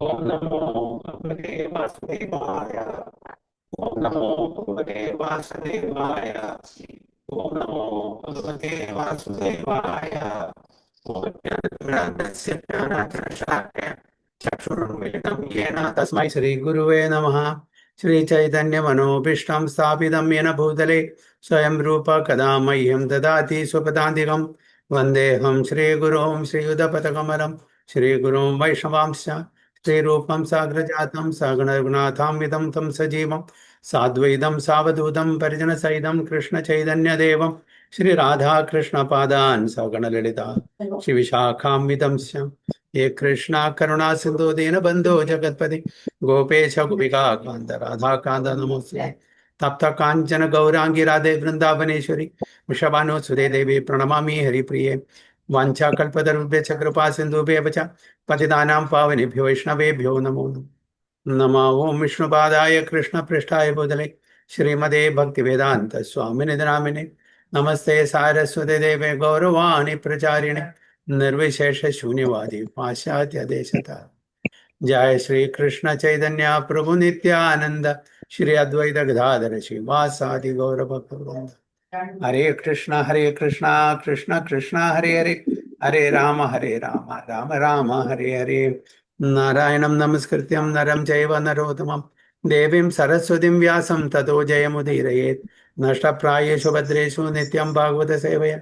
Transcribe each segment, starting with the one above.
ഓം നമോ ഭഗവതേ വാസുദേവായ. ഓം നമോ ഭഗവതേ വാസുദേവായ. ഓം നമോ ഭഗവതേ വാസുദേവായ. ഓം ജ്ഞാനത്തിമിരാന്ധസ്യ ജ്ഞാനാഞ്ജനശലാകയ ചക്ഷുരുन्मीलितं येन तस्मै श्रीगुरुवे नमः. श्रीचैतन्यमनोभीष्टं स्थापितं येन भूतले स्वयं रूप कदा मह्यं ददाति स्वपदान्तिकं वन्देऽहं श्रीगुरुं श्रीयुतपथकमलं श्रीगुरुं वैष्णवांश्च श्रीरूपं साग्रजातं सगुणरघुनाथान्वितं तं सजीवं साद्वैतं सावधूतं परिजनसहितं कृष्णचैतन्यदेवं श्रीराधाकृष्णपादान् सगणललिता श्रीविशाखान्वितं ये कृष्णा करुणा सिंधु दीन बंधु जगतपति गोपेश गोपिका कांत राधा कांत नमोस्ते तप्त कांचन गौरांगी राधे वृंदावनेश्वरी वृषभानुसुते देवी प्रणमामि हरिप्रिये वाञ्छाकल्पतरुभ्यश्च कृपा सिन्धुभ्यः च पतितानां पावनेभ्यो वैष्णवेभ्यो नमो नमः। ओं विष्णुपादाय कृष्णपृष्ठाय भूतले श्रीमते भक्तिवेदान्त स्वामिने नामिने नमस्ते सारस्वते देवे गौरवाणी प्रचारिणे निर्विशेष शून्यवादी पाश्चात्य देशता। जय श्री कृष्ण चैतन्य प्रभु नित्यानंद श्री अद्वैत गदाधर श्रीवासादि गौर भक्तवृंद। हरे कृष्णा कृष्ण कृष्ण हरे हरे, हरे राम राम राम हरे हरे। नारायणं नमस्कृत्यं नरं चैव नरोत्तमं देवीं सरस्वतीं व्यासं ततो जयमुदीरयेत्। नष्टप्रायेषु भद्रेषु नित्यं भागवत सेवया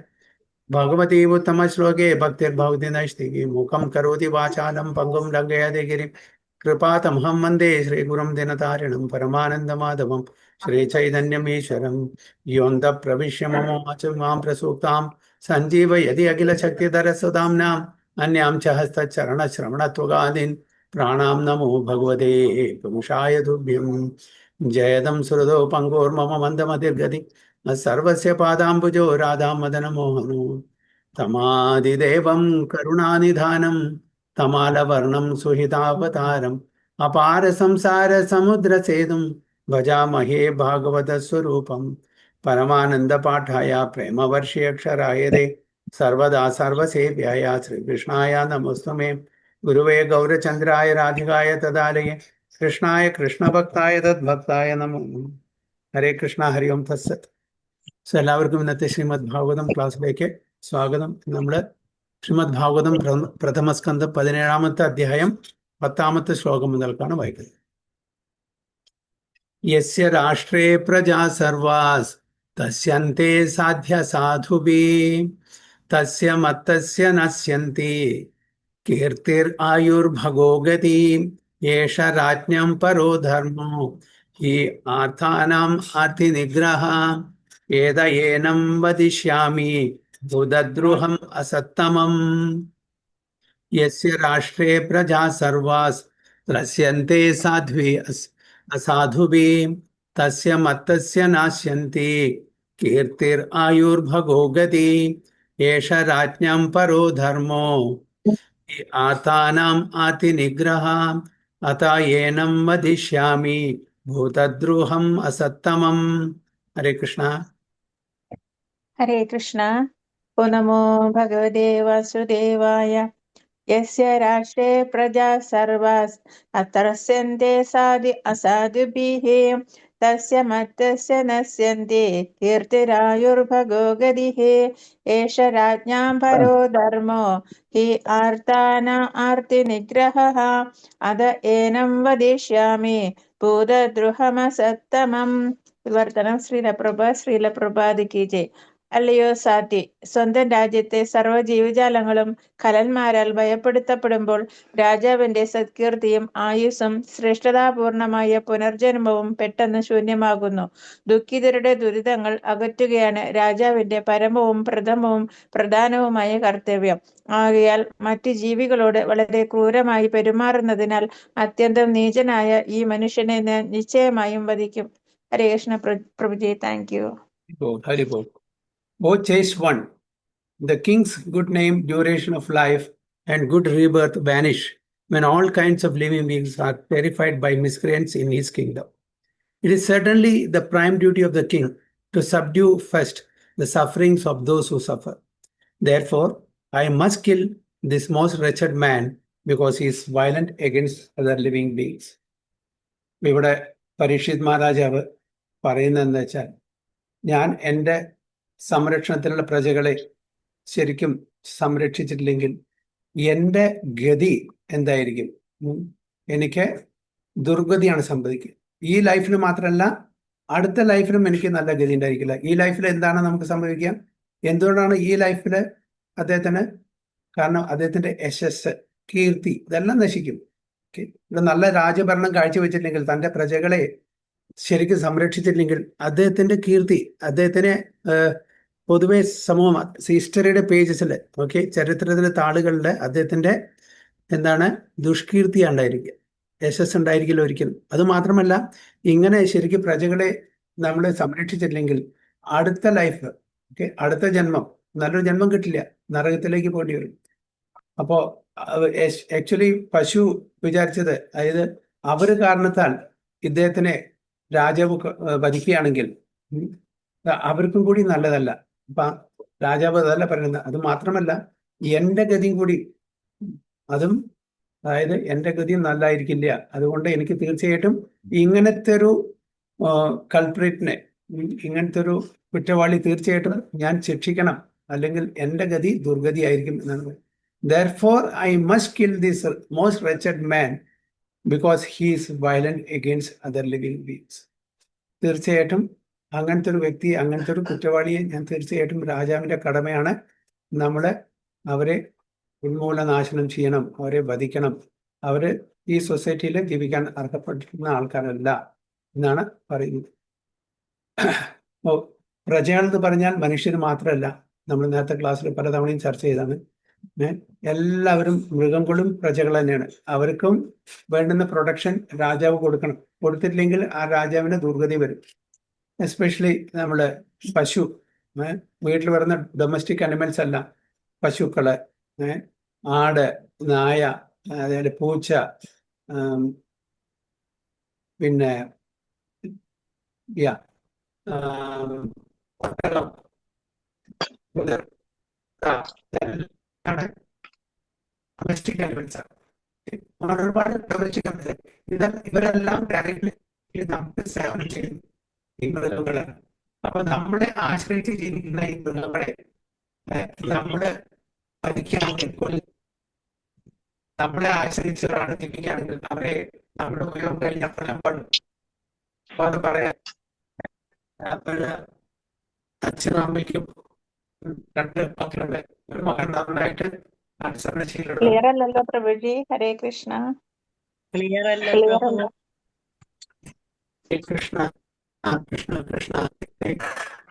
भगवती उत्तम श्लोके भक्तिर्भवति नैष्टिकी। मूकं करोति वाचालं पङ्गुं लङ्घयति गिरिं कृपातमहं वन्दे श्रीगुरुं दिनतारिणं परमानन्दमाधवं श्रीचैतन्यमीश्वरं योऽन्तः प्रविश्य मम वाचं मां प्रसूक्तां सञ्जीवयति अखिलशक्तिधरस्वधाम्नां अन्यां च हस्तचरणश्रवणत्वगादीन् प्राणां नमो भगवते पुरुषाय तुभ्यं। जयदं सुहृदो पङ्गोर्मम मन्दमतिर्गति सर्वस्य पादाम्बुजो राधामदनमोहनो तमादिदेवं करुणानिधानं तमालवर्णं सुहितावतारम् अपार संसार समुद्र सेतुं भजामहे भागवत स्वरूपं परमानंद पाठाय प्रेमवर्षि अक्षराय दे सर्वदा सर्वसेव्याय श्रीकृष्णाय नमोस्तुमे। गुरुवे गौरचंद्राय राधिकाय तदालये कृष्णाय कृष्णभक्ताय तद्भक्ताय नमो नमः। हरे कृष्णा हरि ओम तत्सत्. എല്ലാവർക്കും ഇന്നത്തെ ശ്രീമദ് ഭാഗവതം ക്ലാസ്സിലേക്ക് സ്വാഗതം. നമ്മൾ ശ്രീമദ് ഭാഗവതം പ്രഥമസ്കന്ധം 17-ാമത്തെ അധ്യായം 10-ാമത്തെ ശ്ലോകം മുതൽക്കാണ് വായിക്കുന്നത്. യസ്യ രാഷ്ട്രേ പ്രജാ സർവാസ് തസ്യന്തെ സാധ്യ സാധുഭിഃ തസ്യ മത്തസ്യ നശ്യന്തി കീർത്തിർ ആയുർഭഗോ ഗതി യേഷ രാജ്ഞം പരോ ധർമ്മോ ഹി ആർത്ഥാനാം ആർത്തിനിഗ്രഹ ഏതയേനം വദിഷ്യാമി ഭൂതദ്രുഹം അസത്തമം. യസ്യ രാഷ്ട്രേ പ്രജാ സർവാസ് ത്രസ്യന്തെ അസാധുഭിഃ തസ്യ മത്തസ്യ നാശ്യന്തി കീർത്തിർ ആയുർഭഗോ ഗതി യേഷ രാജ്ഞം പരോ ധർമ്മോ ആർത്താനാം ആർത്തിനിഗ്രഹ അതയേനം വദിഷ്യാമി ഭൂതദ്രുഹം അസത്തമം. ഹരേ കൃഷ്ണ. हरे कृष्णा. ओ नमो भगवते वासुदेवाय. यस्य राष्ट्रे प्रजा सर्वास् अत्रस्यन्ते असाधुभिः तस्य मत्तस्य नश्यन्ति कीर्तिरायुर्भगो गतिः एष राज्ञां परो धर्मो हि आर्तिनिग्रहः अद एनं वदिष्यामि भूतद्रुहमसत्तमम्. വിവർത്തനം ശ്രീലപ്രഭാത് കി ജയ്. അല്ലയോ സാറ്റി, സ്വന്തം രാജ്യത്തെ സർവ്വ ജീവജാലങ്ങളും ഖലന്മാരാൽ ഭയപ്പെടുത്തപ്പെടുമ്പോൾ രാജാവിന്റെ സത്കീർത്തിയും ആയുസ്സും ശ്രേഷ്ഠതാപൂർണമായ പുനർജന്മവും പെട്ടെന്ന് ശൂന്യമാകുന്നു. ദുഃഖിതരുടെ ദുരിതങ്ങൾ അകറ്റുകയാണ് രാജാവിന്റെ പരമവും പ്രധാനവുമായ കർത്തവ്യം. ആകയാൽ മറ്റ് ജീവികളോട് വളരെ ക്രൂരമായി പെരുമാറുന്നതിനാൽ അത്യന്തം നീചനായ ഈ മനുഷ്യനെ ഞാൻ നിശ്ചയമായും വധിക്കും. Hare Krishna Prabhuji. Thank you. Hari Bol. O chaste one, the king's good name, duration of life, and good rebirth vanish when all kinds of living beings are terrified by miscreants in his kingdom. It is certainly the prime duty of the king to subdue first the sufferings of those who suffer. Therefore, I must kill this most wretched man because he is violent against other living beings. ഇവിടെ പരീക്ഷിത് മഹാരാജാവ് പറയുന്നതെന്ന് വെച്ചാൽ, ഞാൻ എൻ്റെ സംരക്ഷണത്തിലുള്ള പ്രജകളെ ശരിക്കും സംരക്ഷിച്ചിട്ടില്ലെങ്കിൽ എൻ്റെ ഗതി എന്തായിരിക്കും? എനിക്ക് ദുർഗതിയാണ് സംഭവിക്കുക. ഈ ലൈഫിൽ മാത്രമല്ല, അടുത്ത ലൈഫിലും എനിക്ക് നല്ല ഗതി ഉണ്ടായിരിക്കില്ല. ഈ ലൈഫിൽ എന്താണ് നമുക്ക് സംഭവിക്കുക? എന്തുകൊണ്ടാണ് ഈ ലൈഫിൽ അദ്ദേഹത്തിന്? കാരണം അദ്ദേഹത്തിന്റെ യശസ്, കീർത്തി ഇതെല്ലാം നശിക്കും. ഇവിടെ നല്ല രാജഭരണം കാഴ്ചവെച്ചില്ലെങ്കിൽ, തൻ്റെ പ്രജകളെ ശരിക്കും സംരക്ഷിച്ചില്ലെങ്കിൽ അദ്ദേഹത്തിന്റെ കീർത്തി, അദ്ദേഹത്തിനെ പൊതുവെ സമൂഹം ഹിസ്റ്ററിയുടെ പേജസിൽ, ചരിത്രത്തിലെ താളുകളിൽ അദ്ദേഹത്തിന്റെ എന്താണ് ദുഷ്കീർത്തിയാണ് ഉണ്ടായിരിക്കുക, യശസ് ഉണ്ടായിരിക്കില്ല ഒരിക്കലും. അത് മാത്രമല്ല, ഇങ്ങനെ ശരിക്കും പ്രജകളെ നമ്മൾ സംരക്ഷിച്ചില്ലെങ്കിൽ അടുത്ത ലൈഫ്, അടുത്ത ജന്മം, നല്ലൊരു ജന്മം കിട്ടില്ല, നരകത്തിലേക്ക് പോകേണ്ടി വരും. അപ്പോ ആക്ച്വലി പശു വിചാരിച്ചത്, അതായത് അവര് കാരണത്താൽ ഇദ്ദേഹത്തിനെ രാജാവ് വധിക്കുകയാണെങ്കിൽ അവർക്കും കൂടി നല്ലതല്ല. അപ്പൊ രാജാവ് അതല്ല പറയുന്നത്. അത് മാത്രമല്ല, എന്റെ ഗതിയും കൂടി, അതും അതായത് എന്റെ ഗതിയും നല്ലതായിരിക്കില്ല. അതുകൊണ്ട് എനിക്ക് തീർച്ചയായിട്ടും ഇങ്ങനത്തെ ഒരു കൾപ്രിറ്റിനെ, ഇങ്ങനത്തെ ഒരു കുറ്റവാളി തീർച്ചയായിട്ടും ഞാൻ ശിക്ഷിക്കണം, അല്ലെങ്കിൽ എന്റെ ഗതി ദുർഗതി ആയിരിക്കും എന്നാണ്. Therefore, I must kill this most wretched man because he is violent against other living beings. തീർച്ചയായിട്ടും അങ്ങനത്തെ ഒരു വ്യക്തി, അങ്ങനത്തെ ഒരു കുറ്റവാളിയെ ഞാൻ തീർച്ചയായിട്ടും, രാജാവിന്റെ കടമയാണ് അവരെ ഉന്മൂലനാശനം ചെയ്യണം, അവരെ വധിക്കണം. അവര് ഈ സൊസൈറ്റിയിൽ ജീവിക്കാൻ അർഹപ്പെട്ടിരുന്ന ആൾക്കാരല്ല എന്നാണ് പറയുന്നത്. പ്രജകൾ എന്ന് പറഞ്ഞാൽ മനുഷ്യർ മാത്രമല്ല, നമ്മൾ നേരത്തെ ക്ലാസ്സിൽ പലതവണയും ചർച്ച ചെയ്താണ്. എല്ലാവരും മൃഗങ്ങളും പ്രജകൾ തന്നെയാണ്. അവർക്കും വേണ്ടുന്ന പ്രൊട്ടക്ഷൻ രാജാവ് കൊടുക്കണം. കൊടുത്തിട്ടില്ലെങ്കിൽ ആ രാജാവിന് ദുർഗതി വരും. എസ്പെഷ്യലി നമ്മള് പശു, വീട്ടിൽ വരുന്ന ഡൊമസ്റ്റിക് അനിമൽസ് അല്ല, പശുക്കള്, ആട്, നായ, അതേപോലെ പൂച്ച, പിന്നെ ഡൊമസ്റ്റിക് അനിമൽസ് ആണ്. ഒരുപാട് ഡൊമസ്റ്റിക് അനിമൽസ്, ഇവരെല്ലാം ഡയറക്ട്ലി നമുക്ക് സേവനം ചെയ്യുന്നു ഈ മൃഗങ്ങളാണ്. അപ്പൊ നമ്മളെ ആശ്രയിച്ച് ജീവിക്കുന്ന ഈ മൃഗങ്ങളെ നമ്മള് പഠിക്കുകയാണെങ്കിൽ, നമ്മളെ ആശ്രയിച്ചവരാണ് ജീവിക്കുകയാണെങ്കിൽ, അവരെ നമ്മുടെ ഉപയോഗം കഴിഞ്ഞ ഫലം പണു. അപ്പൊ അത് പറയാം, അച്ഛനും അമ്മയ്ക്കും 2 മക്കളുടെ ഒരു മകൻ നന്നായിട്ട് അനുസരണശീലം. ക്ലിയർ അല്ലല്ലോ പ്രഭുജി. ഹരേ കൃഷ്ണ. ക്ലിയർ അല്ലല്ലോ. ഹരേ കൃഷ്ണ, കൃഷ്ണ കൃഷ്ണ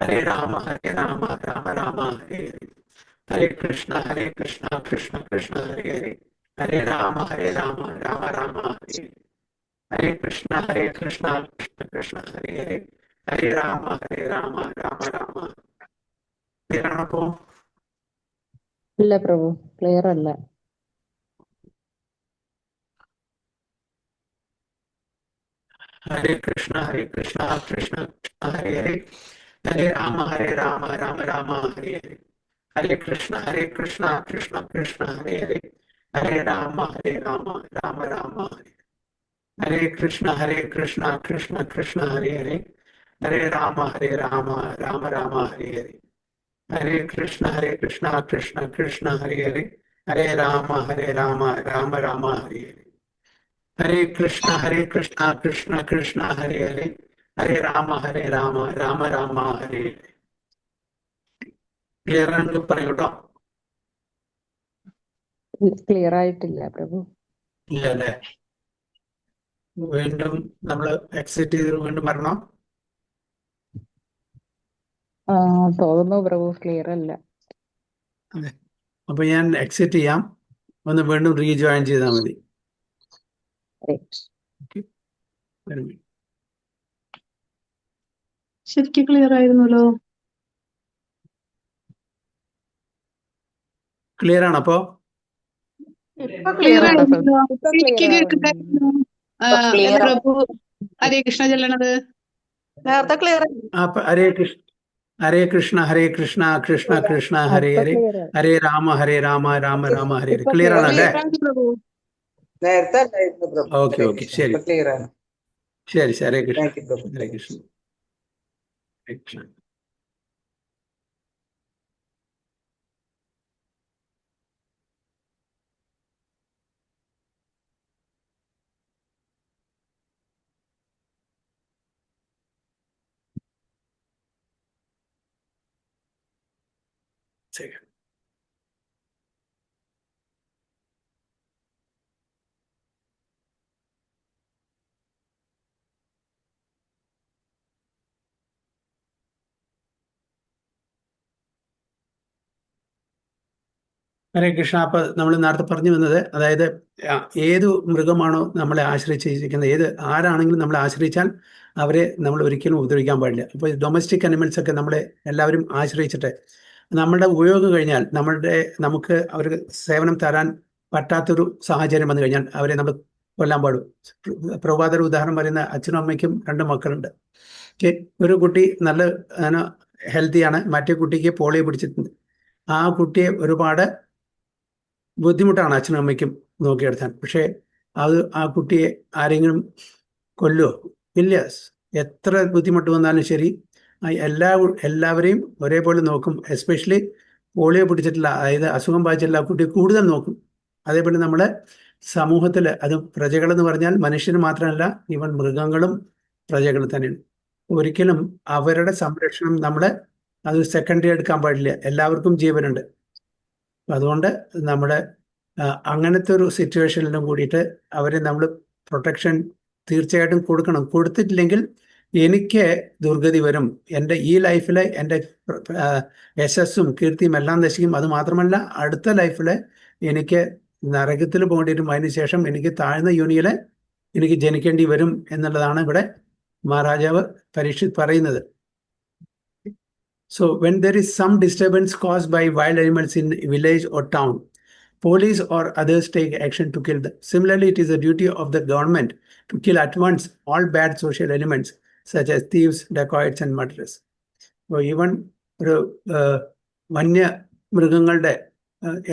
ഹരേ രാമ, ഹരേ രാമ, രാമ രാമ ഹരേ ഹരേ. ഹരേ കൃഷ്ണ കൃഷ്ണ കൃഷ്ണ ഹരേ ഹരേ. ഹരേ രാമ, രാമ രാമ ഹരേ. ഹരേ കൃഷ്ണ കൃഷ്ണ കൃഷ്ണ ഹരേ ഹരേ. ഹരേ രാമ, രാമ രാമ. ക്ലിയറാണപ്പോ? ഇല്ല പ്രഭു, ക്ലിയർ അല്ല. ഹരേ കൃഷ്ണ കൃഷ്ണ കൃഷ്ണ ഹരേ ഹരേ. ഹരേ രാമ, രാമ രാമ ഹരേ ഹരേ. ഹരേ കൃഷ്ണ കൃഷ്ണ കൃഷ്ണ ഹരേ ഹരേ. ഹരേ രാമ, രാമ രാമ ഹരേ. ഹരേ കൃഷ്ണ കൃഷ്ണ കൃഷ്ണ ഹരേ ഹരേ. ഹരേ രാമ, രാമ രാമ ഹരേ ഹരേ. ഹരേ കൃഷ്ണ കൃഷ്ണ കൃഷ്ണ ഹരേ ഹരേ. ഹരേ രാമ, രാമ രാമ ഹരേ ഹരേ. ഹരേ കൃഷ്ണ കൃഷ്ണ കൃഷ്ണ ഹരേ ഹരേ. ഹരേ രാമ, രാമ രാമ ഹരേ ഹരേ. ക്ലിയർ ആണെന്ന് പറയൂട്ടോ. ക്ലിയർ ആയിട്ടില്ല പ്രഭു. ഇല്ല അല്ലേ? വീണ്ടും നമ്മൾ എക്സിറ്റ് ചെയ്ത് വീണ്ടും വരണോ? തോന്നുന്നു പ്രഭു, ക്ലിയർ അല്ല. അതെ, അപ്പൊ ഞാൻ എക്സിറ്റ് ചെയ്യാം, ഒന്ന് വീണ്ടും റീജോയിൻ ചെയ്താൽ മതി. ശരിക്കും ക്ലിയർ ആയിരുന്നല്ലോ. ക്ലിയർ ആണ് അപ്പോ? ക്ലിയർ ആയിരുന്നല്ലോ. എനിക്ക് കേൾക്കുന്നുണ്ടായിരുന്നു പ്രഭു ഹരേ കൃഷ്ണ ചെല്ലണത്. നേരത്തെ ക്ലിയർ. ഹരേ കൃഷ്ണ കൃഷ്ണ കൃഷ്ണ ഹരേ ഹരേ. ഹരേ രാമ, രാമ രാമ ഹരേ ഹരേ. ക്ലിയർ ആണല്ലേ? പ്രഭു നേരത്തെ അല്ലായിരുന്നു പ്രഭു. ഓക്കെ ഹരേ ഓക്കെ കൃഷ്ണ. ശരി ഇപ്പൊ ക്ലിയർ ആണ്. ശരി ഹരേ കൃഷ്ണ താങ്ക് യു പ്രഭു. ഹരേ കൃഷ്ണ ഹരേ കൃഷ്ണ. ശരി. ഹരേ കൃഷ്ണ. അപ്പൊ നമ്മൾ നേരത്തെ പറഞ്ഞു വന്നത്, അതായത് ഏതു മൃഗമാണോ നമ്മളെ ആശ്രയിച്ചിരിക്കുന്നത്, ആരാണെങ്കിലും നമ്മളെ ആശ്രയിച്ചാൽ അവരെ നമ്മൾ ഒരിക്കലും ഉപദ്രവിക്കാൻ പാടില്ല. അപ്പോൾ ഡൊമസ്റ്റിക് അനിമൽസ് ഒക്കെ നമ്മളെ എല്ലാവരും ആശ്രയിച്ചിട്ട് നമ്മളുടെ ഉപയോഗം കഴിഞ്ഞാൽ നമുക്ക് അവർക്ക് സേവനം തരാൻ പറ്റാത്തൊരു സാഹചര്യം വന്നു കഴിഞ്ഞാൽ അവരെ നമ്മൾ കൊല്ലാൻ പാടും. പ്രഭാതർ ഉദാഹരണം പറയുന്ന അച്ഛനും അമ്മയ്ക്കും 2 മക്കളുണ്ട്. ഒരു കുട്ടി നല്ല ഹെൽത്തിയാണ്, മറ്റേ കുട്ടിക്ക് പോളിയോ പിടിച്ചിട്ടുണ്ട്. ആ കുട്ടിയെ ഒരുപാട് ബുദ്ധിമുട്ടാണ് അച്ഛനും അമ്മയ്ക്കും നോക്കിയെടുത്താൻ. പക്ഷേ ആ കുട്ടിയെ ആരെങ്കിലും കൊല്ലുമോ? ഇല്ല. എത്ര ബുദ്ധിമുട്ട് വന്നാലും ശരി എല്ലാവരെയും ഒരേപോലെ നോക്കും. എസ്പെഷ്യലി പോളിയോ പിടിച്ചിട്ടില്ല, അതായത് അസുഖം ബാധിച്ചിട്ടില്ല ആ കുട്ടിയെ കൂടുതൽ നോക്കും. അതേപോലെ നമ്മുടെ സമൂഹത്തിൽ അത് പ്രജകളെന്ന് പറഞ്ഞാൽ മനുഷ്യന് മാത്രമല്ല, ഈവൻ മൃഗങ്ങളും പ്രജകൾ തന്നെയാണ്. ഒരിക്കലും അവരുടെ സംരക്ഷണം അത് സെക്കൻഡറി എടുക്കാൻ പാടില്ല. എല്ലാവർക്കും ജീവനുണ്ട്. അതുകൊണ്ട് നമ്മുടെ അങ്ങനത്തെ ഒരു സിറ്റുവേഷനിലും കൂടിയിട്ട് അവരെ നമ്മൾ പ്രൊട്ടക്ഷൻ തീർച്ചയായിട്ടും കൊടുക്കണം. കൊടുത്തിട്ടില്ലെങ്കിൽ എനിക്ക് ദുർഗതി വരും. എൻ്റെ ഈ ലൈഫിലെ എൻ്റെ യശസ്സും കീർത്തിയും എല്ലാം നശിക്കും. അത് മാത്രമല്ല, അടുത്ത ലൈഫിൽ എനിക്ക് നരകത്തിൽ പോകേണ്ടി വരും. അതിനുശേഷം എനിക്ക് താഴ്ന്ന യോനിയിൽ എനിക്ക് ജനിക്കേണ്ടി വരും എന്നുള്ളതാണ് ഇവിടെ മഹാരാജാവ് പരീക്ഷിത് പറയുന്നത്. So when there is some disturbance caused by wild animals in a village or town, police or others take action to kill them. Similarly, it is the duty of the government to kill at once all bad social elements such as thieves, dacoits and murderers. So even ഒരു വന്യ മൃഗങ്ങളുടെ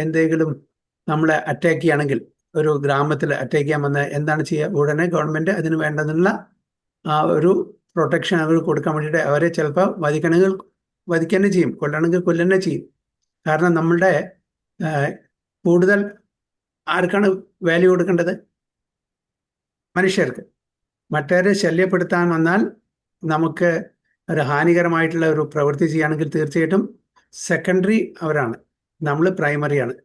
എന്തെങ്കിലും നമ്മളെ attack ചെയ്യുകയാണെങ്കിൽ, ഒരു ഗ്രാമത്തിൽ attack ചെയ്യാൻ വന്നാൽ എന്താണ് ചെയ്യുക? ഉടനെ ഗവൺമെന്റ് അതിന് വേണ്ടതുള്ള ആ ഒരു പ്രൊട്ടക്ഷൻ അവർ കൊടുക്കാൻ വേണ്ടിയിട്ട് അവരെ ചിലപ്പോൾ വധിക്കുക തന്നെ ചെയ്യും, കൊല്ലണമെങ്കിൽ കൊല്ലുക ചെയ്യും. കാരണം നമ്മളുടെ കൂടുതൽ ആർക്കാണ് വാല്യൂ കൊടുക്കേണ്ടത്? മനുഷ്യർക്ക്. മറ്റവരെ ശല്യപ്പെടുത്താൻ വന്നാൽ നമുക്ക് ഒരു ഹാനികരമായിട്ടുള്ള ഒരു പ്രവൃത്തി ചെയ്യുകയാണെങ്കിൽ തീർച്ചയായിട്ടും സെക്കൻഡറി അവരാണ്, നമ്മൾ പ്രൈമറിയാണ്.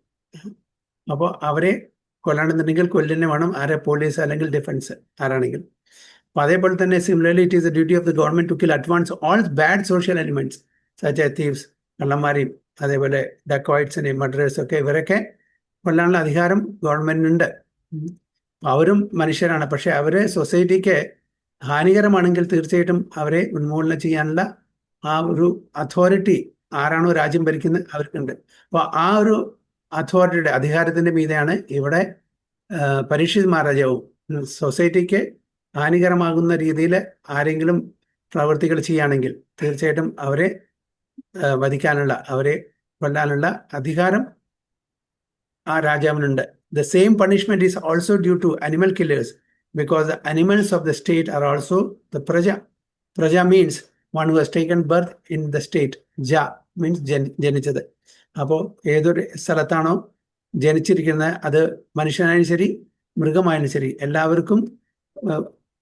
അപ്പോൾ അവരെ കൊല്ലാണെന്നുണ്ടെങ്കിൽ കൊല്ലുന്നെ വേണം, പോലീസ് അല്ലെങ്കിൽ ഡിഫൻസ് ആരാണെങ്കിൽ. അപ്പോൾ അതേപോലെ തന്നെ similarly it is the duty of the government to kill advance all bad social elements such as thieves, കള്ളന്മാരെയും അതേപോലെ ഡക്കോയിറ്റ്സിനെയും മർഡറേഴ്സ് ഒക്കെ, ഇവരൊക്കെ കൊല്ലാനുള്ള അധികാരം ഗവൺമെന്റിനുണ്ട്. അവരും മനുഷ്യരാണ്. പക്ഷെ അവര് സൊസൈറ്റിക്ക് ഹാനികരമാണെങ്കിൽ തീർച്ചയായിട്ടും അവരെ ഉന്മൂലനം ചെയ്യാനുള്ള ആ ഒരു അതോറിറ്റി ആരാണോ രാജ്യം ഭരിക്കുന്നത് അവർക്കുണ്ട്. അപ്പോൾ ആ ഒരു അതോറിറ്റിയുടെ അധികാരത്തിന്റെ മീതെയാണ് ഇവിടെ പരീക്ഷിത് മഹാരാജാവും സൊസൈറ്റിക്ക് ഹാനികരമാകുന്ന രീതിയിൽ ആരെങ്കിലും പ്രവൃത്തികൾ ചെയ്യുകയാണെങ്കിൽ തീർച്ചയായിട്ടും അവരെ വധിക്കാനുള്ള, അവരെ കൊല്ലാനുള്ള അധികാരം ആ രാജാവിനുണ്ട്. The same punishment is also due to animal killers because the animals of the state are also the praja. Praja means one who has taken birth in the state. Ja means ജനിച്ചത്. അപ്പോൾ ഏതൊരു സ്ഥലത്താണോ ജനിച്ചിരിക്കുന്നത്, അത് മനുഷ്യനായാലും ശരി മൃഗമായാലും ശരി എല്ലാവർക്കും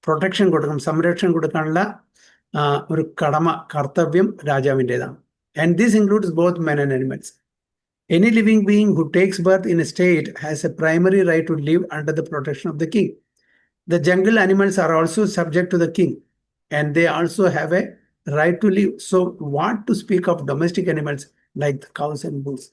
protection കൊടുക്കണം, സംരക്ഷണം കൊടുക്കാനുള്ള ഒരു കർത്തവ്യം രാജാവിൻ്റെതാണ്. And this includes both men and animals. Any living being who takes birth in a state has a primary right to live under the protection of the king. The jungle animals are also subject to the king and they also have a right to live. So what to speak of domestic animals like the cows and bulls?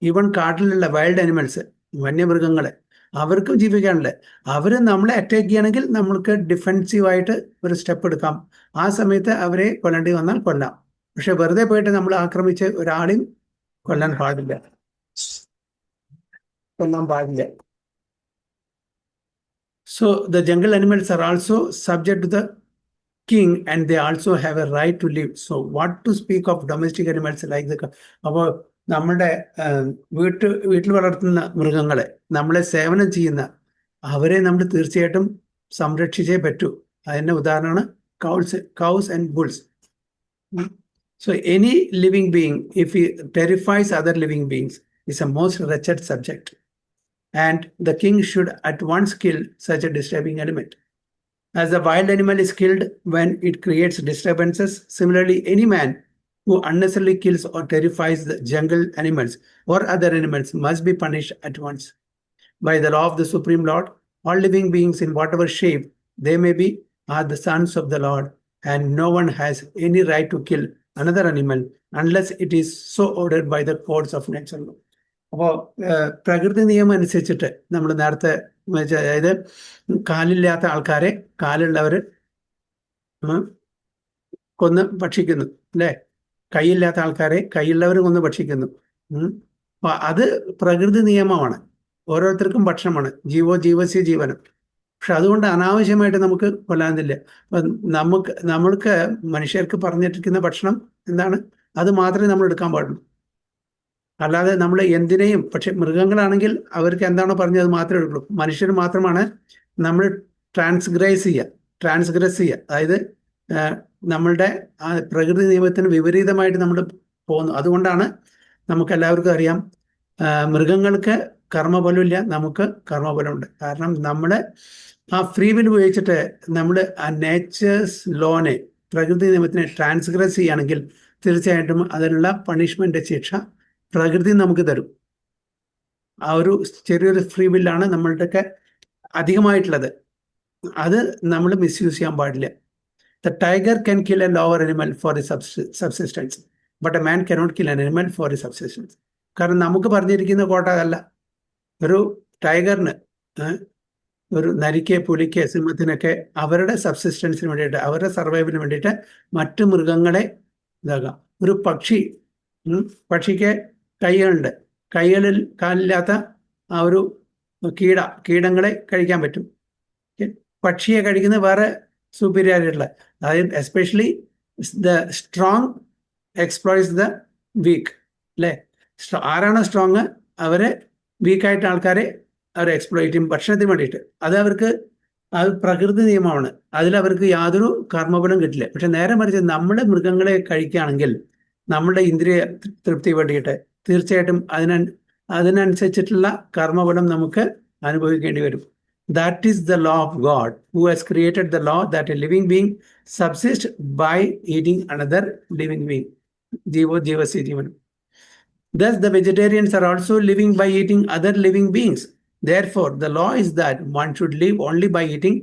Even കാട്ടിലുള്ള wild animals, വന്യമൃഗങ്ങളെ, അവർക്കും ജീവിക്കാനുണ്ട്. അവർ നമ്മളെ attack ചെയ്യുകയാണെങ്കിൽ നമ്മൾക്ക് ഡിഫെൻസീവായിട്ട് ഒരു step എടുക്കാം. ആ സമയത്ത് അവരെ കൊല്ലേണ്ടി വന്നാൽ കൊല്ലാം. പക്ഷെ വെറുതെ പോയിട്ട് നമ്മൾ ആക്രമിച്ച് ഒരാളെയും കൊല്ലാൻ പാടില്ല. So the jungle animals are also subject to the king and they also have a right to live. So what to speak of domestic animals like the... അപ്പോൾ നമ്മുടെ വീട്ടിൽ വളർത്തുന്ന മൃഗങ്ങളെ, നമ്മളെ സേവനം ചെയ്യുന്ന അവരെ നമ്മൾ തീർച്ചയായിട്ടും സംരക്ഷിച്ചേ പറ്റൂ. അതിൻ്റെ ഉദാഹരണമാണ് cows and bulls. So any living being, if he terrifies other living beings, is a most wretched subject. And the king should at once kill such a disturbing element. As the wild animal is killed when it creates disturbances, similarly, any man who unnecessarily kills or terrifies the jungle animals or other animals must be punished at once. By the law of the Supreme Lord, all living beings in whatever shape they may be are the sons of the Lord, and no one has any right to kill another animal unless it is so ordered by the codes of nature law. അപ്പോൾ പ്രകൃതി നിയമം അനുസരിച്ചിട്ട് നമ്മൾ നേരത്തെ അതായത് കാലില്ലാത്ത ആൾക്കാരെ കാലുള്ളവർ കൊന്ന് ഭക്ഷിക്കുന്നു അല്ലേ, കൈയില്ലാത്ത ആൾക്കാരെ കൈയുള്ളവർ കൊന്ന് ഭക്ഷിക്കുന്നു. അപ്പൊ അത് പ്രകൃതി നിയമമാണ്. ഓരോരുത്തർക്കും ഭക്ഷണമാണ്, ജീവോ ജീവസ്യ ജീവനം. പക്ഷെ അതുകൊണ്ട് അനാവശ്യമായിട്ട് നമുക്ക് കൊല്ലാനില്ല. നമ്മൾക്ക് മനുഷ്യർക്ക് പറഞ്ഞിരിക്കുന്ന ഭക്ഷണം എന്താണ്, അത് മാത്രമേ നമ്മൾ എടുക്കാൻ പാടുള്ളൂ. അല്ലാതെ നമ്മൾ എന്തിനേയും, പക്ഷെ മൃഗങ്ങളാണെങ്കിൽ അവർക്ക് എന്താണോ പറഞ്ഞത് അത് മാത്രമേ എടുക്കുള്ളൂ. മനുഷ്യർ മാത്രമാണ് നമ്മൾ ട്രാൻസ്ഗ്രസ് ചെയ്യുക. അതായത് നമ്മളുടെ ആ പ്രകൃതി നിയമത്തിന് വിപരീതമായിട്ട് നമ്മൾ പോകുന്നു. അതുകൊണ്ടാണ് നമുക്ക് എല്ലാവർക്കും അറിയാം, മൃഗങ്ങൾക്ക് കർമ്മഫലമില്ല, നമുക്ക് കർമ്മഫലമുണ്ട്. കാരണം നമ്മൾ ആ ഫ്രീ വിൽ ഉപയോഗിച്ചിട്ട് നമ്മൾ ആ നേച്ചേഴ്സ് ലോനെ, പ്രകൃതി നിയമത്തിനെ ട്രാൻസ്ഗ്രസ് ചെയ്യുകയാണെങ്കിൽ തീർച്ചയായിട്ടും അതിനുള്ള പണിഷ്മെന്റ്, ശിക്ഷ പ്രകൃതി നമുക്ക് തരും. ആ ഒരു ചെറിയൊരു ഫ്രീ വില്ലാണ് നമ്മളുടെയൊക്കെ അധികമായിട്ടുള്ളത്. അത് നമ്മൾ മിസ്യൂസ് ചെയ്യാൻ പാടില്ല. The tiger can kill a lower animal for his subsistence, but a man cannot kill an animal for his subsistence. കാരണം നമുക്ക് പറഞ്ഞിരിക്കുന്ന കോട്ട അതല്ല. ഒരു ടൈഗറിന്, ഒരു നരിക്ക്, പുലിക്ക്, സിംഹത്തിനൊക്കെ അവരുടെ സബ്സിസ്റ്റൻസിന് വേണ്ടിയിട്ട്, അവരുടെ സർവൈവലിന് വേണ്ടിയിട്ട് മറ്റു മൃഗങ്ങളെ ഇതാകാം. ഒരു പക്ഷിക്ക് കൈകളുണ്ട്, കൈകളിൽ കാലില്ലാത്ത ആ ഒരു കീടങ്ങളെ കഴിക്കാൻ പറ്റും. പക്ഷിയെ കഴിക്കുന്ന വേറെ superiority. Especially the strong exploits the weak. ആരാണ് സ്ട്രോങ് അവരെ വീക്കായിട്ട് ആൾക്കാരെ അവരെ എക്സ്പ്ലോയിറ്റ് ചെയ്യും ഭക്ഷണത്തിന് വേണ്ടിയിട്ട്. അത് പ്രകൃതി നിയമമാണ്. അതിലവർക്ക് യാതൊരു കർമ്മഫലം കിട്ടില്ല. പക്ഷെ നേരെ മറിച്ച് നമ്മുടെ മൃഗങ്ങളെ കഴിക്കുകയാണെങ്കിൽ നമ്മുടെ ഇന്ദ്രിയ തൃപ്തി വേണ്ടിയിട്ട് തീർച്ചയായിട്ടും അതിനനുസരിച്ചിട്ടുള്ള കർമ്മഫലം നമുക്ക് അനുഭവിക്കേണ്ടി വരും. That is the law of God, who has created the law that a living being subsists by eating another living being. Jivo jivasya jivanam. Thus, the vegetarians are also living by eating other living beings. Therefore, the law is that one should live only by eating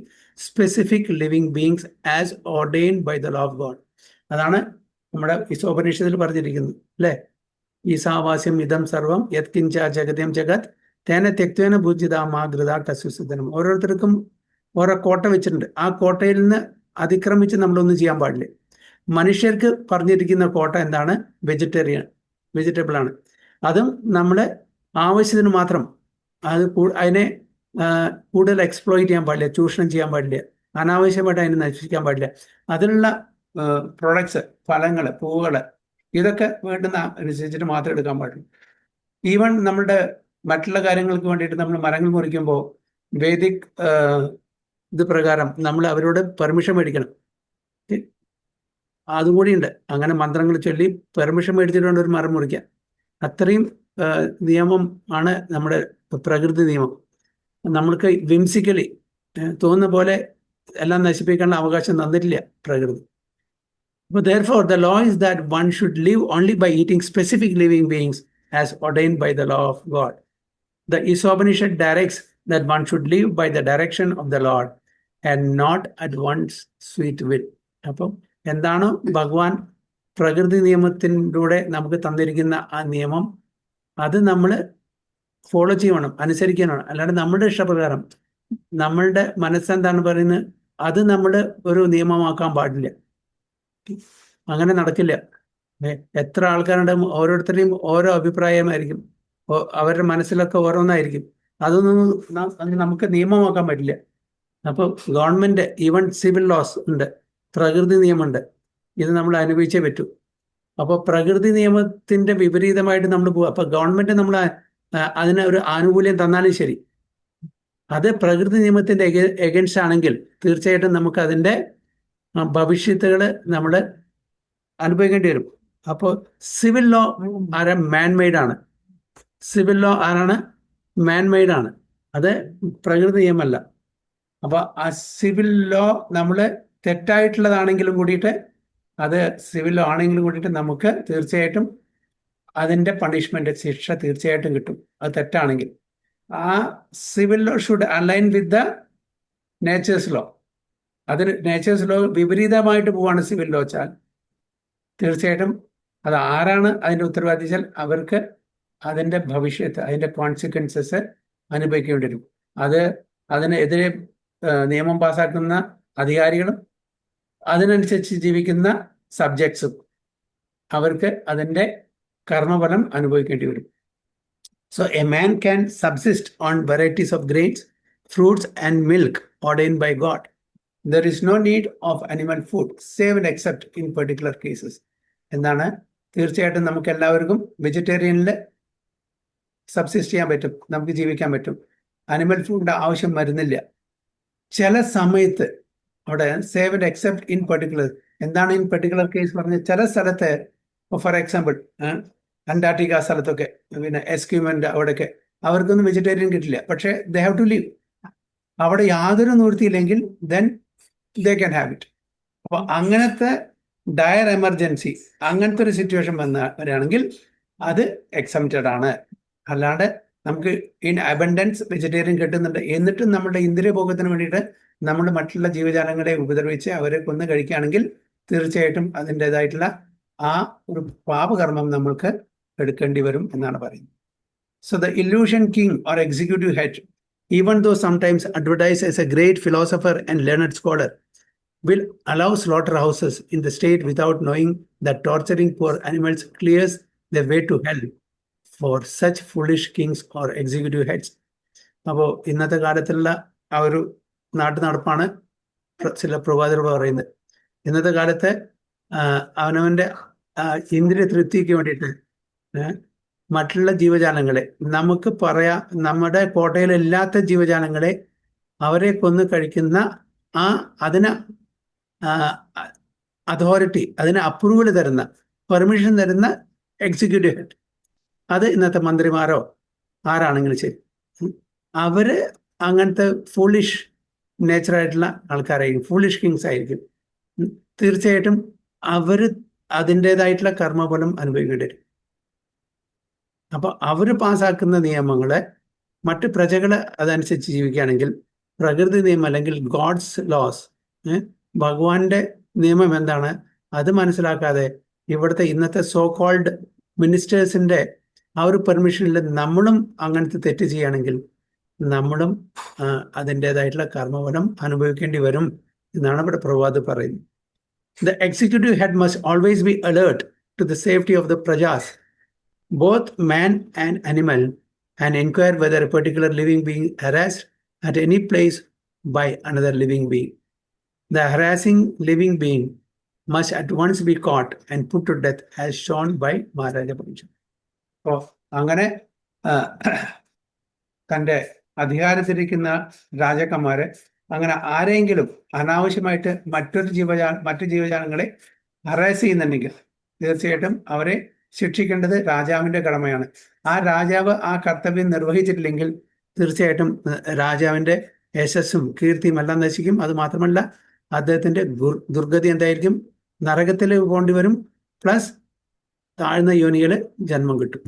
specific living beings as ordained by the law of God. അതാണ് നമ്മുടെ ഈശോപനിഷത്തിൽ പറഞ്ഞിരിക്കുന്നത് അല്ലേ? ഈസാവാസ്യം ഇതം സർവം യത്കിഞ്ച ജഗതം ജഗത് തേന തെക്വേന ഭൂജിതാമാകൃതാട്ടസുസിദ്ധനം. ഓരോരുത്തർക്കും ഓരോ കോട്ട വെച്ചിട്ടുണ്ട്. ആ കോട്ടയിൽ നിന്ന് അതിക്രമിച്ച് നമ്മളൊന്നും ചെയ്യാൻ പാടില്ല. മനുഷ്യർക്ക് പറഞ്ഞിരിക്കുന്ന കോട്ട എന്താണ്? വെജിറ്റബിൾ ആണ്. അതും നമ്മുടെ ആവശ്യത്തിന് മാത്രം. അതിനെ കൂടുതൽ എക്സ്പ്ലോയിറ്റ് ചെയ്യാൻ പാടില്ല, ചൂഷണം ചെയ്യാൻ പാടില്ല, അനാവശ്യമായിട്ട് അതിനെ നശിപ്പിക്കാൻ പാടില്ല. അതിനുള്ള പ്രൊഡക്ട്സ്, ഫലങ്ങൾ, പൂവുകൾ, ഇതൊക്കെ വേണ്ടുന്ന അനുസരിച്ചിട്ട് മാത്രമേ എടുക്കാൻ പാടുള്ളൂ. ഈവൻ നമ്മളുടെ മറ്റുള്ള കാര്യങ്ങൾക്ക് വേണ്ടിയിട്ട് നമ്മൾ മരങ്ങൾ മുറിക്കുമ്പോൾ വേദിക് ഇത് പ്രകാരം നമ്മൾ അവരോട് പെർമിഷൻ മേടിക്കണം. അതും കൂടിയുണ്ട്. അങ്ങനെ മന്ത്രങ്ങൾ ചൊല്ലി പെർമിഷൻ മേടിച്ചിട്ട് വേണ്ട ഒരു മരം മുറിക്കാൻ. അത്രയും നിയമം ആണ് നമ്മുടെ പ്രകൃതി നിയമം. നമ്മൾക്ക് വിംസിക്കലി തോന്നുന്ന പോലെ എല്ലാം നശിപ്പിക്കാനുള്ള അവകാശം തന്നിട്ടില്ല പ്രകൃതി. But therefore, the law is that one should live only by eating specific living beings as ordained by the law of God. The Ishopanishad directs that one should live by the direction of the Lord and not at one's sweet will. അപ്പം എന്താണ് ഭഗവാൻ പ്രകൃതി നിയമത്തിലൂടെ നമുക്ക് തന്നിരിക്കുന്ന ആ നിയമം, അത് നമ്മൾ ഫോളോ ചെയ്യണം, അനുസരിക്കണം. അല്ലാണ്ട് നമ്മുടെ ഇഷ്ടപ്രകാരം നമ്മളുടെ മനസ്സെന്താണ് പറയുന്നത് അത് നമ്മൾ ഒരു നിയമമാക്കാൻ പാടില്ല. അങ്ങനെ നടക്കില്ല. എത്ര ആൾക്കാരുടെ ഓരോരുത്തരുടെയും ഓരോ അഭിപ്രായമായിരിക്കും, അവരുടെ മനസ്സിലൊക്കെ ഓരോന്നായിരിക്കും. അതൊന്നും നമുക്ക് നിയമമാക്കാൻ പറ്റില്ല. അപ്പോൾ ഗവൺമെന്റ്, ഈവൻ സിവിൽ ലോസ് ഉണ്ട്, പ്രകൃതി നിയമമുണ്ട്, ഇത് നമ്മൾ അനുഭവിച്ചേ പറ്റൂ. അപ്പോൾ പ്രകൃതി നിയമത്തിന്റെ വിപരീതമായിട്ട് നമ്മൾ പോകും. അപ്പോൾ ഗവൺമെന്റ് നമ്മൾ അതിന് ഒരു ആനുകൂല്യം തന്നാലും ശരി, അത് പ്രകൃതി നിയമത്തിന്റെ എഗൻസ്റ്റ് ആണെങ്കിൽ തീർച്ചയായിട്ടും നമുക്ക് അതിന്റെ ഭവിഷ്യത്തുകൾ നമ്മൾ അനുഭവിക്കേണ്ടി വരും. അപ്പോൾ സിവിൽ ലോ ആരാ മാൻമെയ്ഡ് ആണ്. സിവിൽ ലോ ആരാണ്? മാൻമെയ്ഡ് ആണ്. അത് പ്രകൃതി നിയമമല്ല. അപ്പൊ ആ സിവിൽ ലോ നമ്മൾ തെറ്റായിട്ടുള്ളതാണെങ്കിലും കൂടിയിട്ട്, അത് സിവിൽ ലോ ആണെങ്കിലും കൂടിയിട്ട് നമുക്ക് തീർച്ചയായിട്ടും അതിന്റെ പണിഷ്മെന്റ്, ശിക്ഷ തീർച്ചയായിട്ടും കിട്ടും, അത് തെറ്റാണെങ്കിൽ. ആ civil law should align with the nature's law. അതിന് നേച്ചേഴ്സ് ലോ വിപരീതമായിട്ട് പോവാണ് സിവിൽ ലോ വെച്ചാൽ തീർച്ചയായിട്ടും അത് ആരാണ് അതിന്റെ ഉത്തരവാദി വെച്ചാൽ അവർക്ക് അതിന്റെ ഭവിഷ്യത്ത്, അതിന്റെ കോൺസിക്വൻസസ് അനുഭവിക്കേണ്ടി വരും. അതിനെതിരെ നിയമം പാസ്സാക്കുന്ന അധികാരികളും അതിനനുസരിച്ച് ജീവിക്കുന്ന സബ്ജക്ട്സും അവർക്ക് അതിന്റെ കർമ്മഫലം അനുഭവിക്കേണ്ടി വരും. So a man can subsist on varieties of grains, fruits and milk ordained by God. There is no need of animal food, save and except in particular cases. എന്താണ്? തീർച്ചയായിട്ടും നമുക്ക് എല്ലാവർക്കും വെജിറ്റേറിയനിൽ സബ്സിസ്റ്റ് ചെയ്യാൻ പറ്റും, നമുക്ക് ജീവിക്കാൻ പറ്റും. അനിമൽ ഫുഡിന്റെ ആവശ്യം വരുന്നില്ല. ചില സമയത്ത് അവിടെ save and except in particular. എന്താണ് ഇൻ പെർട്ടിക്കുലർ കേസ് പറഞ്ഞത്? ചില സ്ഥലത്ത്, ഫോർ എക്സാമ്പിൾ അന്റാർട്ടിക്ക സ്ഥലത്തൊക്കെ, പിന്നെ എസ്ക്യൂമെന്റ് അവിടെയൊക്കെ അവർക്കൊന്നും വെജിറ്റേറിയൻ കിട്ടില്ല. പക്ഷേ ദേ ഹാവ് ടു ലീവ്. അവിടെ യാതൊരു നിവൃത്തിയില്ലെങ്കിൽ then they can have it. അപ്പൊ അങ്ങനത്തെ ഡയർ എമർജൻസി, അങ്ങനത്തെ ഒരു സിറ്റുവേഷൻ വരികയാണെങ്കിൽ അത് എക്സംപ്റ്റഡ് ആണ്. അല്ലാണ്ട് നമുക്ക് ഇൻ അബൻഡൻസ് വെജിറ്റേറിയൻ കിട്ടുന്നുണ്ട്, എന്നിട്ടും നമ്മുടെ ഇന്ദ്രിയഭോഗത്തിന് വേണ്ടിയിട്ട് നമ്മൾ മറ്റുള്ള ജീവജാലങ്ങളെ ഉപദ്രവിച്ച് അവരെ കൊന്ന് കഴിക്കുകയാണെങ്കിൽ തീർച്ചയായിട്ടും അതിൻ്റെതായിട്ടുള്ള ആ ഒരു പാപകർമ്മം നമ്മൾക്ക് എടുക്കേണ്ടി വരും എന്നാണ് പറയുന്നത്. So the illusion king or executive head, even though sometimes advertised as a great philosopher and learned scholar, will allow slaughterhouses in the state without knowing that torturing poor animals clears the way to hell for such foolish kings or executive heads. അപ്പോൾ ഇന്നത്തെ കാലത്തുള്ള ആ ഒരു നാട്ടു നടപ്പാണ് ചില പ്രവാചകർ പറയുന്നത്. ഇന്നത്തെ കാലത്ത് അവനവൻ്റെ ഇന്ദ്രിയ തൃപ്തിക്ക് വേണ്ടിയിട്ട് മറ്റുള്ള ജീവജാലങ്ങളെ, നമുക്ക് പറയാം നമ്മുടെ കോട്ടയിലില്ലാത്ത ജീവജാലങ്ങളെ അവരെ കൊന്ന് കഴിക്കുന്ന അതിന് അതോറിറ്റി, അതിന് അപ്രൂവൽ തരുന്ന, പെർമിഷൻ തരുന്ന എക്സിക്യൂട്ടീവ് ഹെഡ്, അത് ഇന്നത്തെ മന്ത്രിമാരോ ആരാണെങ്കിലും ശരി, അവര് അങ്ങനത്തെ ഫൂളിഷ് നേച്ചറായിട്ടുള്ള ആൾക്കാരായിരിക്കും, ഫൂളിഷ് കിങ്സ് ആയിരിക്കും. തീർച്ചയായിട്ടും അവര് അതിൻ്റെതായിട്ടുള്ള കർമ്മഫലം അനുഭവിക്കേണ്ടി വരും. അപ്പൊ അവര് പാസ്സാക്കുന്ന നിയമങ്ങളെ മറ്റ് പ്രജകൾ അതനുസരിച്ച് ജീവിക്കുകയാണെങ്കിൽ പ്രകൃതി നിയമം അല്ലെങ്കിൽ ഗോഡ്സ് ലോസ്, ഭഗവാന്റെ നിയമം എന്താണ് അത് മനസ്സിലാക്കാതെ ഇവിടുത്തെ ഇന്നത്തെ സോ കോൾഡ് മിനിസ്റ്റേഴ്സിന്റെ ആ ഒരു പെർമിഷനിൽ നമ്മളും അങ്ങനത്തെ തെറ്റ് ചെയ്യുകയാണെങ്കിൽ നമ്മളും അതിൻ്റെതായിട്ടുള്ള കർമ്മഫലം അനുഭവിക്കേണ്ടി വരും എന്നാണ് ഇവിടെ പ്രവാദ് പറയുന്നത്. The executive head must always be alert to the safety of the prajas, both man and animal, and inquire whether a particular living being harassed at any place by another living being. The harassing living being must at once be caught and put to death as shown by Maharaja Parikshit. So, അങ്ങനെ തൻ്റെ അധികാരത്തിലിരിക്കുന്ന രാജാക്കന്മാരെ അങ്ങനെ ആരെങ്കിലും അനാവശ്യമായിട്ട് മറ്റു ജീവജാലങ്ങളെ harass ചെയ്യുന്നുണ്ടെങ്കിൽ തീർച്ചയായിട്ടും അവരെ ശിക്ഷിക്കേണ്ടത് രാജാവിന്റെ കടമയാണ്. ആ രാജാവ് ആ കർത്തവ്യം നിർവഹിച്ചിട്ടില്ലെങ്കിൽ തീർച്ചയായിട്ടും രാജാവിന്റെ യശസ്സും കീർത്തിയും എല്ലാം നശിക്കും. അത് മാത്രമല്ല അദ്ദേഹത്തിന്റെ ദുർഗതി എന്തായിരിക്കും? നരകത്തിൽ പോകേണ്ടി വരും, പ്ലസ് താഴ്ന്ന യോനികൾ ജന്മം കിട്ടും.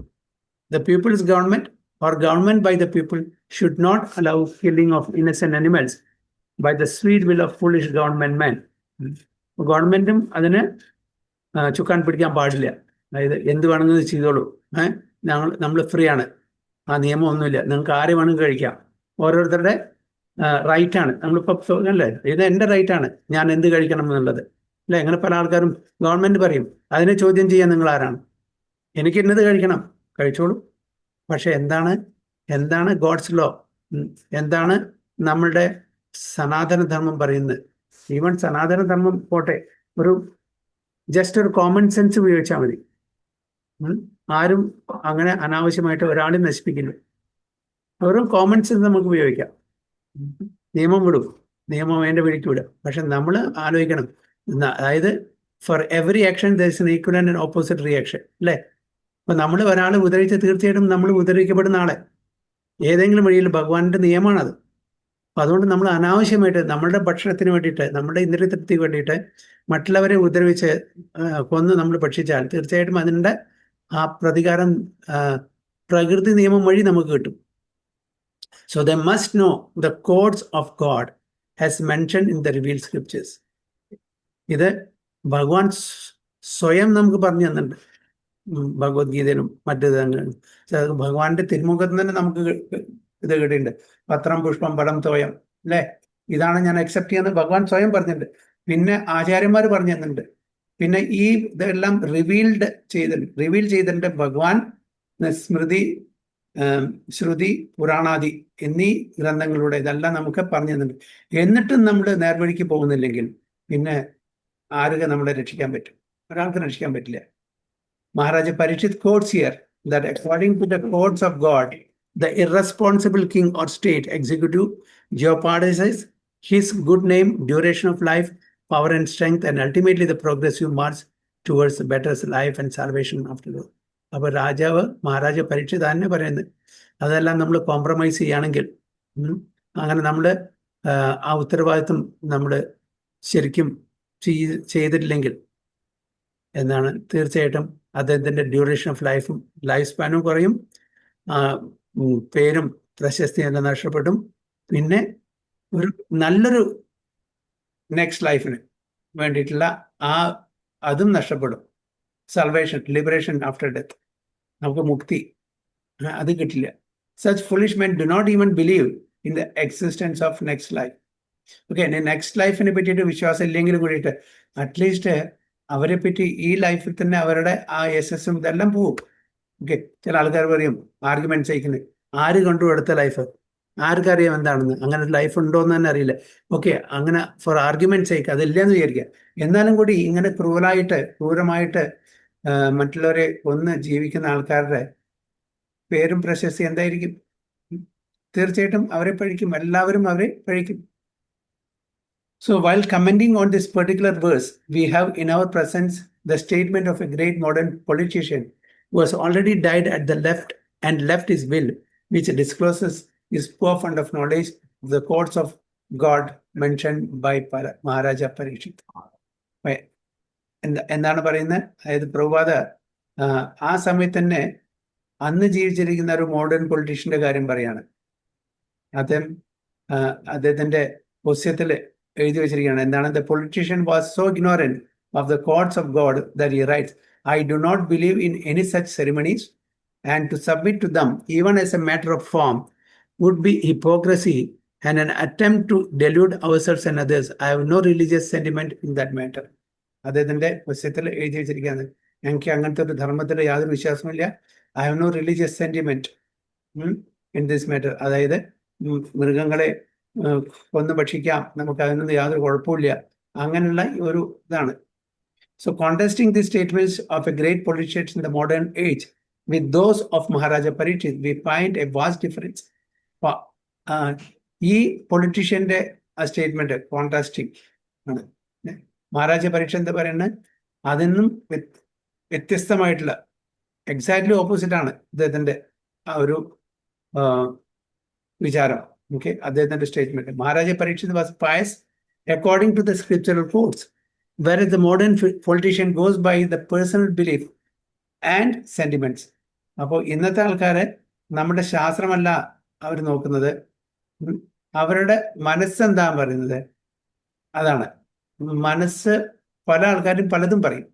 The people's government or government by the people should not allow killing of innocent animals by the sweet will of foolish government men. ഗവൺമെന്റും അതിന് ചുക്കാൻ പിടിക്കാൻ പാടില്ല. അതായത് എന്ത് വേണമെന്ന് ചെയ്തോളൂ, നമ്മൾ ഫ്രീ ആണ്, ആ നിയമം ഒന്നുമില്ല, നിങ്ങൾക്ക് ആരെ വേണമെങ്കിൽ കഴിക്കാം, ഓരോരുത്തരുടെ റൈറ്റാണ്. നമ്മളിപ്പോൾ അല്ലേ, ഇത് എൻ്റെ റൈറ്റാണ്, ഞാൻ എന്ത് കഴിക്കണം എന്നുള്ളത് അല്ലേ. അങ്ങനെ പല ആൾക്കാരും ഗവൺമെന്റ് പറയും, അതിനെ ചോദ്യം ചെയ്യാൻ നിങ്ങൾ ആരാണ്? എനിക്ക് ഇന്നത് കഴിക്കണം, കഴിച്ചോളൂ. പക്ഷെ എന്താണ് ഗോഡ്സ് ലോ? എന്താണ് നമ്മളുടെ സനാതനധർമ്മം പറയുന്നത്? ഈവൻ സനാതനധർമ്മം പോട്ടെ, ജസ്റ്റ് ഒരു കോമൺ സെൻസ് ഉപയോഗിച്ചാൽ മതി. ആരും അങ്ങനെ അനാവശ്യമായിട്ട് ഒരാളും നശിപ്പിക്കില്ല. വെറും കോമൺ സെൻസ് നമുക്ക് ഉപയോഗിക്കാം. നിയമം വിടും, നിയമം അതിൻ്റെ വഴിക്ക് വിടും. പക്ഷെ നമ്മൾ ആലോചിക്കണം, അതായത് for every action there is an equivalent and opposite reaction, അല്ലേ? അപ്പൊ നമ്മൾ ഒരാളെ ഉപദ്രവിച്ച തീർച്ചയായിട്ടും നമ്മൾ ഉപദ്രവിക്കപ്പെടുന്ന ആളെ ഏതെങ്കിലും വഴിയിൽ ഭഗവാന്റെ നിയമമാണത്. അപ്പൊ അതുകൊണ്ട് നമ്മൾ അനാവശ്യമായിട്ട് നമ്മളുടെ ഭക്ഷണത്തിന് വേണ്ടിയിട്ട്, നമ്മുടെ ഇന്ദ്രിയ തൃപ്തിക്ക് വേണ്ടിയിട്ട് മറ്റുള്ളവരെ ഉപദ്രവിച്ച് കൊന്ന് നമ്മൾ ഭക്ഷിച്ചാൽ തീർച്ചയായിട്ടും അതിൻ്റെ ആ പ്രതികാരം പ്രകൃതി നിയമം വഴി നമുക്ക് കിട്ടും. So they must know the codes of God as mentioned in the revealed scriptures. ഇത് ഭഗവാൻ സ്വയം നമുക്ക് പറഞ്ഞു തന്നിട്ടുണ്ട് ഭഗവത്ഗീതയിലും മറ്റു ഭഗവാന്റെ തിരുമുഖത്ത് തന്നെ നമുക്ക് ഇത് കേട്ടിട്ടുണ്ട്. പത്രം പുഷ്പം ഫലം തോയം, അല്ലേ? ഇതാണ് ഞാൻ അക്സെപ്റ്റ് ചെയ്യുന്നത് ഭഗവാൻ സ്വയം പറഞ്ഞിട്ടുണ്ട്. പിന്നെ ആചാര്യന്മാർ പറഞ്ഞു തന്നിട്ടുണ്ട്. പിന്നെ ഈ ഇതെല്ലാം റിവീൽ ചെയ്തിട്ടുണ്ട് ഭഗവാൻ സ്മൃതി, ശ്രുതി, പുരാണാദി എന്നീ ഗ്രന്ഥങ്ങളിലൂടെ ഇതെല്ലാം നമുക്ക് പറഞ്ഞു തന്നിട്ടുണ്ട്. എന്നിട്ടും നമ്മൾ നേർവഴിക്ക് പോകുന്നില്ലെങ്കിൽ പിന്നെ ആർക്ക് നമ്മളെ രക്ഷിക്കാൻ പറ്റും? ഒരാൾക്ക് രക്ഷിക്കാൻ പറ്റില്ല. Maharaja Parikshit quotes here that according to the codes of God, the irresponsible king or state executive jeopardizes his good name, duration of life, power and strength, and ultimately the progressive march towards a better life and salvation after all. അപ്പൊ മഹാരാജ പരീക്ഷിത് തന്നെ പറയുന്നത് അതെല്ലാം നമ്മൾ compromise ചെയ്യുകയാണെങ്കിൽ, അങ്ങനെ നമ്മൾ ആ ഉത്തരവാദിത്വം നമ്മൾ ശരിക്കും ചെയ്തിട്ടില്ലെങ്കിൽ എന്നാണ് തീർച്ചയായിട്ടും അദ്ദേഹത്തിൻ്റെ ഡ്യൂറേഷൻ ഓഫ് ലൈഫ് സ്പാനും കുറയും, പേരും പ്രശസ്തിയും എല്ലാം നഷ്ടപ്പെടും. പിന്നെ ഒരു നല്ലൊരു നെക്സ്റ്റ് ലൈഫിന് വേണ്ടിയിട്ടുള്ള അതും നഷ്ടപ്പെടും. സൽവേഷൻ, ലിബറേഷൻ ആഫ്റ്റർ ഡെത്ത്, നമുക്ക് മുക്തി അത് കിട്ടില്ല. Such foolish men do not even believe in the existence of next life. Okay, next ലൈഫിനെ പറ്റിയിട്ട് വിശ്വാസം ഇല്ലെങ്കിലും കൂടിയിട്ട് അറ്റ്ലീസ്റ്റ് അവരെ പറ്റി ഈ ലൈഫിൽ തന്നെ അവരുടെ ആ യശസ്സും ഇതെല്ലാം പോവും. ഓക്കെ, ചില ആൾക്കാർ പറയും ആർഗ്യുമെന്റ്സ് അയക്കുന്നത്, ആര് കണ്ടു അടുത്ത ലൈഫ്, ആർക്കറിയാം എന്താണെന്ന്, അങ്ങനെ ഒരു ലൈഫ് ഉണ്ടോ എന്ന് തന്നെ അറിയില്ല. ഓക്കെ, അങ്ങനെ ഫോർ ആർഗ്യുമെന്റ്സ് അയക്കുക, അതില്ലെന്ന് വിചാരിക്കുക. എന്നാലും കൂടി ഇങ്ങനെ ക്രൂരമായിട്ട് മറ്റുള്ളവരെ ഒന്ന് ജീവിക്കുന്ന ആൾക്കാരുടെ പേരും പ്രശസ്തി എന്തായിരിക്കും? തീർച്ചയായിട്ടും അവരെ പഴിക്കും, എല്ലാവരും അവരെ പഴിക്കും. So while commenting on this particular verse, we have in our presence the statement of a great modern politician who has already died at the left his will, which discloses his poor fund of knowledge of the codes of God mentioned by Maharaja Parikshit. എന്താണ് പറയുന്നത്? അതായത് പ്രഭുപാദ ആ സമയത്ത് തന്നെ അന്ന് ജീവിച്ചിരിക്കുന്ന ഒരു modern പൊളിറ്റീഷ്യന്റെ കാര്യം പറയാണ്. അദ്ദേഹത്തിന്റെ പുസ്തകത്തിൽ എഴുതി വെച്ചിരിക്കുകയാണ്. എന്താണ്? The politician was so ignorant of the codes of God that he writes, I do not believe in any such ceremonies, and to submit to them, even as a matter of form, would be hypocrisy and an attempt to delude ourselves and others. I have no religious sentiment in that matter. അദ്ദേഹത്തിന്റെ പുസ്തകത്തിൽ എഴുതി വെച്ചിരിക്കുകയാണ്, ഞങ്ങൾക്ക് അങ്ങനത്തെ ഒരു ധർമ്മത്തിൽ യാതൊരു വിശ്വാസമില്ല. I have no religious sentiment in this matter. അതായത് മൃഗങ്ങളെ കൊന്ന് ഭക്ഷിക്കാം, നമുക്ക് അതിനൊന്നും യാതൊരു കുഴപ്പമില്ല, അങ്ങനെയുള്ള ഒരു ഇതാണ്. So contrasting these statements of a great politician in the modern age with those of Maharaja Parikshit, we find a vast difference. ഈ പൊളിറ്റീഷ്യന്റെ ആ സ്റ്റേറ്റ്മെന്റ് കോൺട്രാസ്റ്റിംഗ് ആണ്. മഹാരാജ പരീക്ഷ എന്താ പറയുന്നത്? അതിനും വ്യത്യസ്തമായിട്ടുള്ള എക്സാക്ട്ലി ഓപ്പോസിറ്റ് ആണ് അദ്ദേഹത്തിന്റെ ആ ഒരു വിചാരം. Okay, അദ്ദേഹത്തിന്റെ statement. Maharaja Parikshit was pious according to the scriptural codes, whereas the modern politician goes by the personal belief and sentiments. അപ്പോൾ ഇന്നത്തെ ആൾക്കാരെ നമ്മുടെ ശാസ്ത്രമല്ല അവർ നോക്കുന്നത്, അവരുടെ മനസ്സെന്താ പറയുന്നത് അതാണ്. മനസ്സ് പല ആൾക്കാരും പലതും പറയും.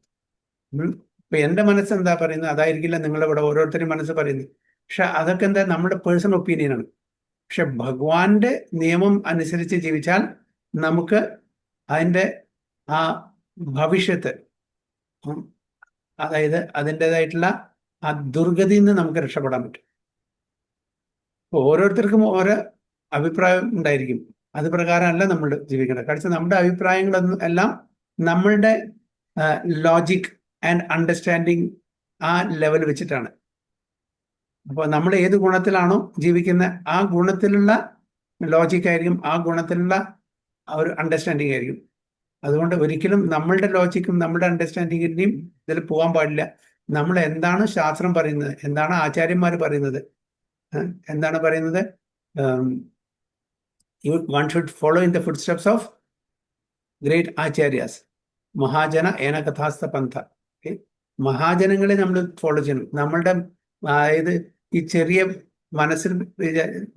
ഇപ്പൊ എന്റെ മനസ്സെന്താ പറയുന്നത് അതായിരിക്കില്ല നിങ്ങളുടെ ഇവിടെ ഓരോരുത്തരും മനസ്സ് പറയുന്നത്. പക്ഷെ അതൊക്കെ എന്താ നമ്മുടെ പേഴ്സണൽ ഒപ്പീനിയനാണ്. പക്ഷെ ഭഗവാന്റെ നിയമം അനുസരിച്ച് ജീവിച്ചാൽ നമുക്ക് അതിൻ്റെ ആ ഭവിഷ്യത്ത്, അതായത് അതിൻ്റെതായിട്ടുള്ള ആ ദുർഗതിയിൽ നിന്ന് നമുക്ക് രക്ഷപ്പെടാൻ പറ്റും. ഓരോരുത്തർക്കും ഓരോ അഭിപ്രായം ഉണ്ടായിരിക്കും, അത് പ്രകാരമല്ല നമ്മൾ ജീവിക്കേണ്ടത്. കഴിച്ച് നമ്മുടെ അഭിപ്രായങ്ങളൊന്നും എല്ലാം നമ്മളുടെ ലോജിക് ആൻഡ് അണ്ടർസ്റ്റാൻഡിങ് ആ ലെവൽ വെച്ചിട്ടാണ്. അപ്പോൾ നമ്മൾ ഏത് ഗുണത്തിലാണോ ജീവിക്കുന്ന ആ ഗുണത്തിലുള്ള ലോജിക് ആയിരിക്കും, ആ ഗുണത്തിലുള്ള ആ ഒരു അണ്ടർസ്റ്റാൻഡിങ് ആയിരിക്കും. അതുകൊണ്ട് ഒരിക്കലും നമ്മളുടെ ലോജിക്കും നമ്മുടെ അണ്ടർസ്റ്റാൻഡിങ്ങിന്റെയും ഇതിൽ പോകാൻ പാടില്ല. നമ്മൾ എന്താണ് ശാസ്ത്രം പറയുന്നത്, എന്താണ് ആചാര്യന്മാർ പറയുന്നത്, എന്താണ് പറയുന്നത്, one should follow in the footsteps of great acharyas, മഹാജന ഏനകഥാസ്ത പന്ഥ. മഹാജനങ്ങളെ നമ്മൾ ഫോളോ ചെയ്യണം. നമ്മളുടെ അതായത് ഈ ചെറിയ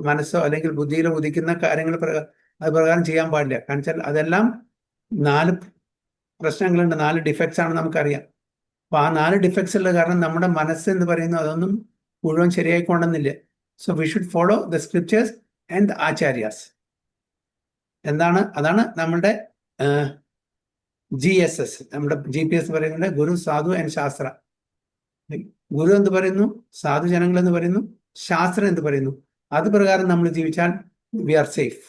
മനസ്സോ അല്ലെങ്കിൽ ബുദ്ധിയിലോ ഉദിക്കുന്ന കാര്യങ്ങൾ അത് പ്രകാരം ചെയ്യാൻ പാടില്ല. കാരണം വെച്ചാൽ അതെല്ലാം 4 പ്രശ്നങ്ങളുണ്ട്, 4 ഡിഫക്ട്സ് ആണ് നമുക്കറിയാം. അപ്പൊ ആ 4 ഡിഫക്ട്സ് ഉള്ള കാരണം നമ്മുടെ മനസ്സ് എന്ന് പറയുന്നത് അതൊന്നും മുഴുവൻ ശരിയായിക്കൊണ്ടെന്നില്ല. So we should follow the scriptures and the acharyas. അതാണ് നമ്മുടെ GSS, നമ്മുടെ GPS പറയുന്നത് ഗുരു, സാധു ആൻഡ് ശാസ്ത്ര. ഗുരു എന്ത് പറയുന്നു, സാധു ജനങ്ങൾ എന്ന് പറയുന്നു, ശാസ്ത്രം എന്ത് പറയുന്നു, അത് പ്രകാരം നമ്മൾ ജീവിച്ചാൽ we are safe.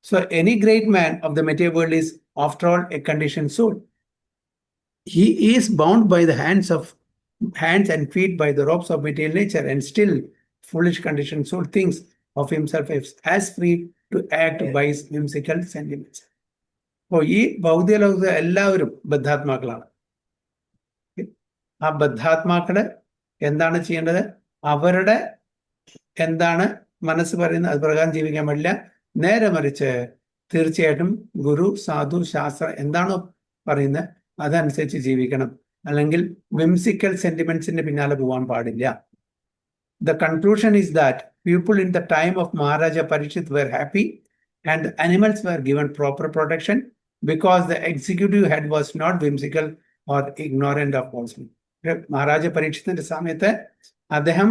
So any great man of the material world is after all a conditioned soul. He is bound by the hands and feet by the ropes of material nature, and still foolish conditioned soul thinks of himself as free to act by his whimsical sentiments. അപ്പോൾ ഈ ഭൗതിക ലോകത്ത് എല്ലാവരും ബദ്ധാത്മാക്കളാണ്. ആ ബദ്ധാത്മാക്കള് എന്താണ് ചെയ്യേണ്ടത്, അവരുടെ എന്താണ് മനസ്സ് പറയുന്നത് അത് പ്രകാരം ജീവിക്കാൻ പാടില്ല. നേരെ മറിച്ച് തീർച്ചയായിട്ടും ഗുരു, സാധു, ശാസ്ത്ര എന്താണോ പറയുന്നത് അതനുസരിച്ച് ജീവിക്കണം. അല്ലെങ്കിൽ വിംസിക്കൽ സെന്റിമെന്റ്സിന്റെ പിന്നാലെ പോകാൻ പാടില്ല. The conclusion is that people in the time of Maharaja Parikshit were happy and animals were given proper protection because the executive head was not whimsical or ignorant of falsehood. Maharaja പരീക്ഷിത്തിന്റെ സമയത്ത് അദ്ദേഹം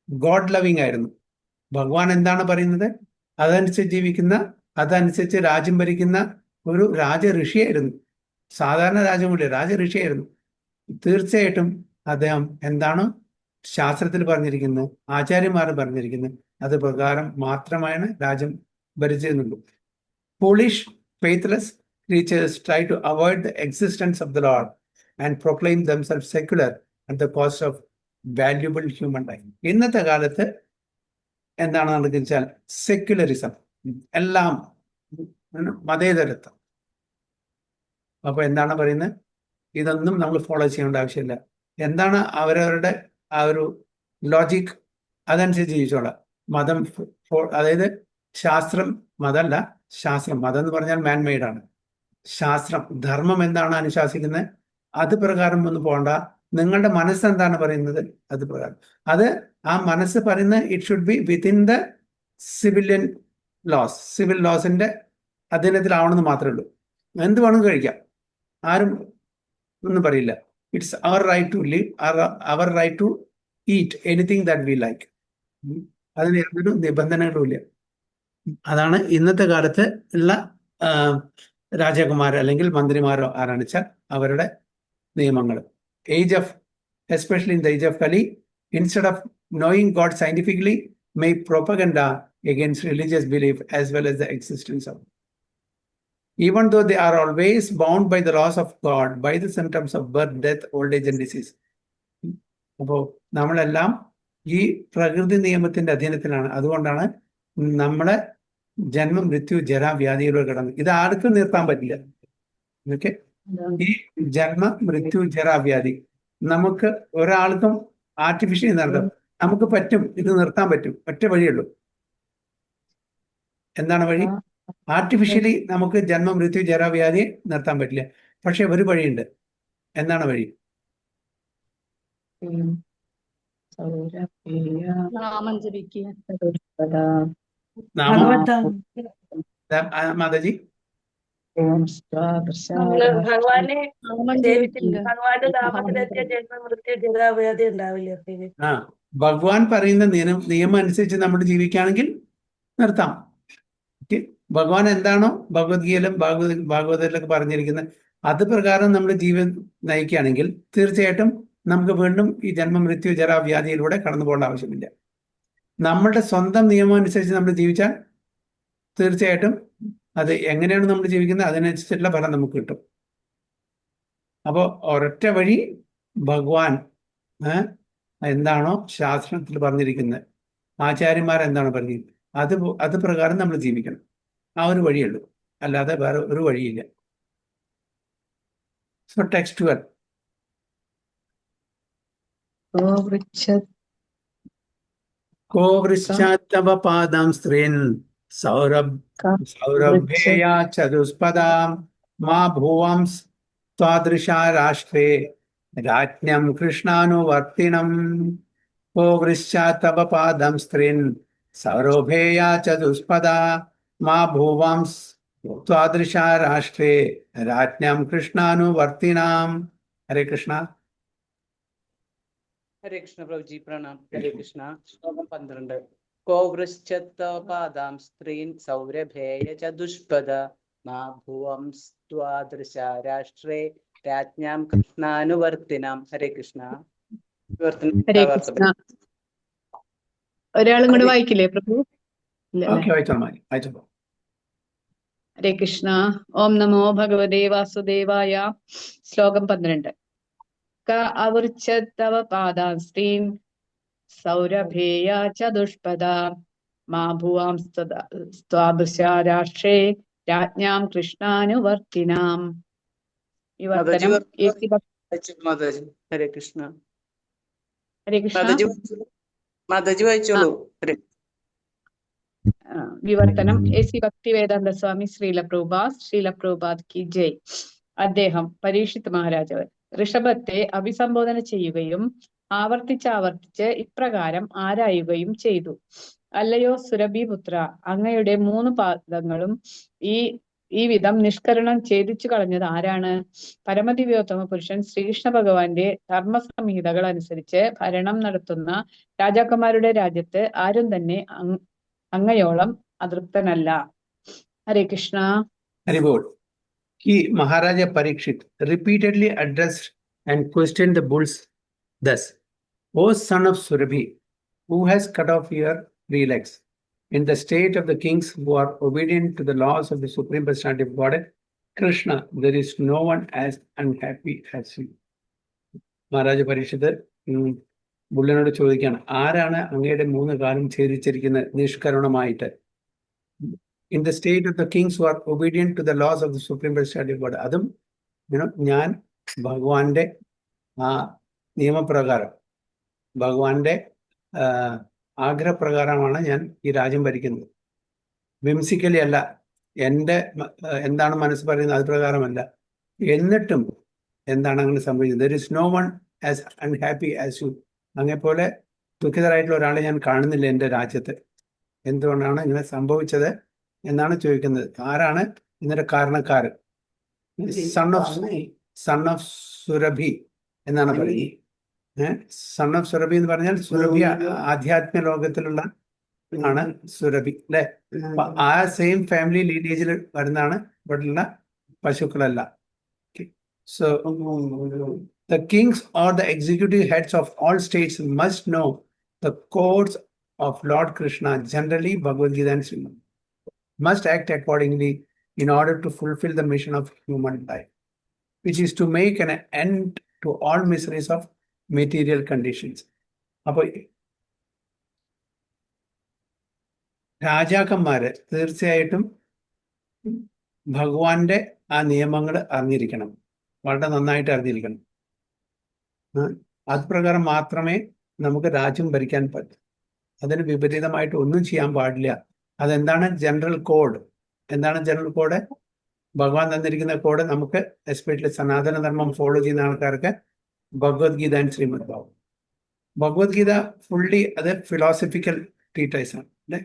ഗോഡ് ലവിങ് ആയിരുന്നു. ഭഗവാൻ എന്താണ് പറയുന്നത് അതനുസരിച്ച് ജീവിക്കുന്ന, അതനുസരിച്ച് രാജ്യം ഭരിക്കുന്ന ഒരു രാജഋഷിയായിരുന്നു. സാധാരണ രാജമൂല്യ രാജഋഷിയായിരുന്നു. തീർച്ചയായിട്ടും അദ്ദേഹം എന്താണ് ശാസ്ത്രത്തിൽ പറഞ്ഞിരിക്കുന്നത്, ആചാര്യന്മാർ പറഞ്ഞിരിക്കുന്നത് അത് പ്രകാരം മാത്രമാണ് രാജ്യം ഭരിച്ചിരുന്നുള്ളൂ. Foolish, faithless creatures try to avoid the existence of the Lord and proclaim themselves secular at the cost of valuable human life. ഇന്നത്തെ കാലത്ത് എന്താണ് നടക്കുന്നത്, സെക്യുലറിസം, എല്ലാം മതേതരത്വം. അപ്പൊ എന്താണ് പറയുന്നത്, ഇതൊന്നും നമ്മൾ ഫോളോ ചെയ്യേണ്ട ആവശ്യമില്ല. എന്താണ് അവരവരുടെ ആ ഒരു ലോജിക് അതനുസരിച്ച് ജീവിച്ചോളാം. മതം അതായത് ശാസ്ത്രം മതമല്ല, ശാസ്ത്രം മതം എന്ന് പറഞ്ഞാൽ മാൻമെയ്ഡാണ്. ശാസ്ത്രം ധർമ്മം എന്താണ് അനുശാസിക്കുന്നത് അത് പ്രകാരം ഒന്നും പോകണ്ട. നിങ്ങളുടെ മനസ്സ് എന്താണ് പറയുന്നത് അത് പ്രകാരം, അത് ആ മനസ്സ് പറയുന്ന it should be within the civilian laws, civil ലോസിന്റെ അധീനത്തിലാവണമെന്ന് മാത്രമേ ഉള്ളൂ. എന്ത് വേണം കഴിക്കാം, ആരും ഒന്നും പറയില്ല. It's their right to live, their right to eat anything that we like. അതിന് യാതൊരു നിബന്ധനകളും ഇല്ല. അതാണ് ഇന്നത്തെ കാലത്ത് ഉള്ള രാജകുമാരോ അല്ലെങ്കിൽ മന്ത്രിമാരോ ആരാണ് വെച്ചാൽ അവരുടെ നിയമങ്ങൾ. Especially in the age of Kali, instead of knowing God scientifically, make propaganda against religious belief as well as the existence of. Even though they are always bound by the laws of God, by the symptoms of birth, death, old age and disease. അപ്പോൾ നമ്മളെല്ലാം ഈ പ്രകൃതി നിയമത്തിന്റെ അധീനത്തിലാണ്. അതുകൊണ്ടാണ് നമ്മളെ ജന്മം, മൃത്യു, ജര, വ്യാധികളിലൂടെ കടന്നു. ഇത് ആർക്കും നിർത്താൻ പറ്റില്ല. ഓക്കെ, ഈ ജന്മ, മൃത്യു, ജര, വ്യാധി നമുക്ക് ഒരാൾക്കും ആർട്ടിഫിഷ്യലി നിർത്താം. നമുക്ക് പറ്റും, ഇത് നിർത്താൻ പറ്റും. ഒറ്റ വഴിയുള്ളൂ. എന്താണ് വഴി? ആർട്ടിഫിഷ്യലി നമുക്ക് ജന്മ, മൃത്യു, ജര, വ്യാധി നിർത്താൻ പറ്റില്ല. പക്ഷെ ഒരു വഴിയുണ്ട്. എന്താണ് വഴി? മാതാജി, ഭഗവാനെ ഭഗവാന്റെ നാമത്തിലെത്തിയ ജന്മ മൃത്യു ജരാവ്യാധി ഉണ്ടാവില്ല. ഭഗവാൻ പറയുന്ന നിയമം അനുസരിച്ച് നമ്മൾ ജീവിക്കുകയാണെങ്കിൽ നിർത്താം. ഭഗവാൻ എന്താണോ ഭഗവത്ഗീതയിലും ഭാഗവതത്തിലൊക്കെ പറഞ്ഞിരിക്കുന്നത് അത് പ്രകാരം നമ്മൾ ജീവിതം നയിക്കുകയാണെങ്കിൽ തീർച്ചയായിട്ടും നമുക്ക് വീണ്ടും ഈ ജന്മ, മൃത്യു, ജര, വ്യാധിയിലൂടെ കടന്നു പോകേണ്ട ആവശ്യമില്ല. നമ്മളുടെ സ്വന്തം നിയമം അനുസരിച്ച് നമ്മൾ ജീവിച്ചാൽ തീർച്ചയായിട്ടും അത് എങ്ങനെയാണ് നമ്മൾ ജീവിക്കുന്നത് അതിനനുസരിച്ചുള്ള ഫലം നമുക്ക് കിട്ടും. അപ്പോൾ ഒരൊറ്റ വഴി ഭഗവാൻ എന്താണോ ശാസ്ത്രത്തിൽ പറഞ്ഞിരിക്കുന്നത് ആചാര്യന്മാർ എന്താണ് പറഞ്ഞത് അത് പ്രകാരം നമ്മൾ ജീവിക്കണം. ആ ഒരു വഴിയുള്ളൂ, അല്ലാതെ വേറെ ഒരു വഴിയില്ല. So text 12. को वृश्चात्तव पादं स्त्रीन् सौरभ्येया चतुष्पदां मा भुवंस् त्वादृशा राष्ट्रे राज्ञं कृष्णानुवर्तिनम्. को वृश्चात्तव पादं स्त्रीन् सौरभेया चतुष्पदा मा भुवंस् त्वादृशा राष्ट्रे राज्ञं कृष्णानुवर्तिनाम्. हरे कृष्णा. ഹരേ കൃഷ്ണ പ്രഭുജി പ്രണാം. ഹരേ കൃഷ്ണ. ശ്ലോകം 12. കോവൃശ്ചത്പാദാം സ്ത്രീൻ സൗരഭേയ ചതുഷ്പദ മാ ഭുവംസ്ത്വാദൃശ രാഷ്ട്രേ രാജ്ഞാം കൃഷ്ണാനുവർത്തിനാം. ഹരേ കൃഷ്ണ. ഹരേ കൃഷ്ണ. ഒരാളും കൂടെ വായിക്കില്ലേ പ്രഭു? ഓക്കെ, വായിച്ചോ. ഹരേ കൃഷ്ണ. ഓം നമോ ഭഗവതേ വാസുദേവായ. ശ്ലോകം 12. ക അവൃച്ഛത്തവ പാദാം സ്ത്രീൻ സൗരഭേയ ചതുഷ്പദ മാ ഭുവാം സ്വാദൃശ രാഷ്ട്രേ രാജ്ഞാം കൃഷ്ണാനുവർത്തിനാം. വിവർത്തനം ഹരേ കൃഷ്ണ. ഹരേ കൃഷ്ണ. മാതാജി വായിച്ചോളൂ. വിവർത്തനം എസി ഭക്തിവേദാന്ത സ്വാമി ശ്രീല പ്രഭുപാദ് കി ജയ്. അദ്ദേഹം പരീക്ഷിത് മഹാരാജാവ് ഋഷഭത്തെ അഭിസംബോധന ചെയ്യുകയും ആവർത്തിച്ച് ഇപ്രകാരം ആരായുകയും ചെയ്തു. അല്ലയോ സുരഭിപുത്ര, അങ്ങയുടെ 3 പാദങ്ങളും ഈ വിധം നിഷ്കരണം ഛേദിച്ചു കളഞ്ഞത് ആരാണ്? പരമദിവ്യോത്തമ പുരുഷൻ ശ്രീകൃഷ്ണ ഭഗവാന്റെ ധർമ്മസംഹിതകൾ അനുസരിച്ച് ഭരണം നടത്തുന്ന രാജാക്കന്മാരുടെ രാജ്യത്ത് ആരും തന്നെ അങ്ങയോളം അതൃപ്തനല്ല. ഹരേ Krishna. ഹരിബോൾ. Maharaja Parikshit repeatedly addressed and questioned the bulls thus: O son of Surabhi, who has cut off your 3 legs? In the state of the kings who are obedient to the laws of the Supreme Personality of Godhead, Krishna, there is no one as unhappy as you. Maharaja Parikshit ബുള്ളനോട് ചോദിക്കുകയാണ്, ആരാണ് അങ്ങയുടെ 3 കാലും ഛേദിച്ചിരിക്കുന്നത് നിഷ്കരുണമായിട്ട്? In the state of the kings who are obedient to the laws of the Supreme Personality of God. അതും ഞാൻ ഭഗവാന്റെ ആ നിയമപ്രകാരം, ഭഗവാന്റെ ആഗ്രഹപ്രകാരമാണ് ഞാൻ ഈ രാജ്യം ഭരിക്കുന്നത്. വിംസിക്കലി അല്ല, എന്താണ് മനസ്സ് പറയുന്നത് അത് പ്രകാരമല്ല. എന്നിട്ടും എന്താണ് അങ്ങനെ സംഭവിച്ചത്? There is no one as unhappy as you. അങ്ങനെപ്പോലെ ദുഃഖിതരായിട്ടുള്ള ഒരാളെ ഞാൻ കാണുന്നില്ല എൻ്റെ രാജ്യത്ത്. എന്തുകൊണ്ടാണ് ഇങ്ങനെ സംഭവിച്ചത് എന്നാണ് ചോദിക്കുന്നത്. ആരാണ് ഇതിന്റെ കാരണക്കാരൻ? സൺ ഓഫ് സുരഭി എന്നാണ് പറയുന്നത്. സൺ ഓഫ് സുരഭി എന്ന് പറഞ്ഞാൽ സുരഭി ആധ്യാത്മിക ലോകത്തിലുള്ള ആണ് സുരഭി, അല്ലെ? ആ സെയിം ഫാമിലി ലീനേജിൽ വരുന്നതാണ് ഇവിടെയുള്ള പശുക്കളല്ല. So the kings or the executive heads of all states must know the codes of Lord Krishna, generally Bhagavad Gita and Srimad, must act accordingly in order to fulfill the mission of human life, which is to make an end to all miseries of material conditions. അപ്പോൾ രാജാക്കന്മാര് തീർച്ചയായിട്ടും ഭഗവാന്റെ ആ നിയമങ്ങൾ അറിഞ്ഞിരിക്കണം, വളരെ നന്നായിട്ട് അറിഞ്ഞിരിക്കണം. അത് പ്രകാരം മാത്രമേ നമുക്ക് രാജ്യം ഭരിക്കാൻ പറ്റൂ. അതിന് വിപരീതമായിട്ട് ഒന്നും ചെയ്യാൻ പാടില്ല. അതെന്താണ് ജനറൽ കോഡ്? എന്താണ് ജനറൽ കോഡ്? ഭഗവാൻ തന്നിരിക്കുന്ന കോഡ് നമുക്ക് എസ്പെഷ്യലി സനാതന ധർമ്മം ഫോളോ ചെയ്യുന്ന ആൾക്കാർക്ക് ഭഗവത്ഗീത ആൻഡ് ശ്രീമദ് ഭാഗവത്. ഭഗവത്ഗീത ഫുള്ളി അത് ഫിലോസഫിക്കൽ ട്രീറ്റൈസാണ്, അല്ലെ?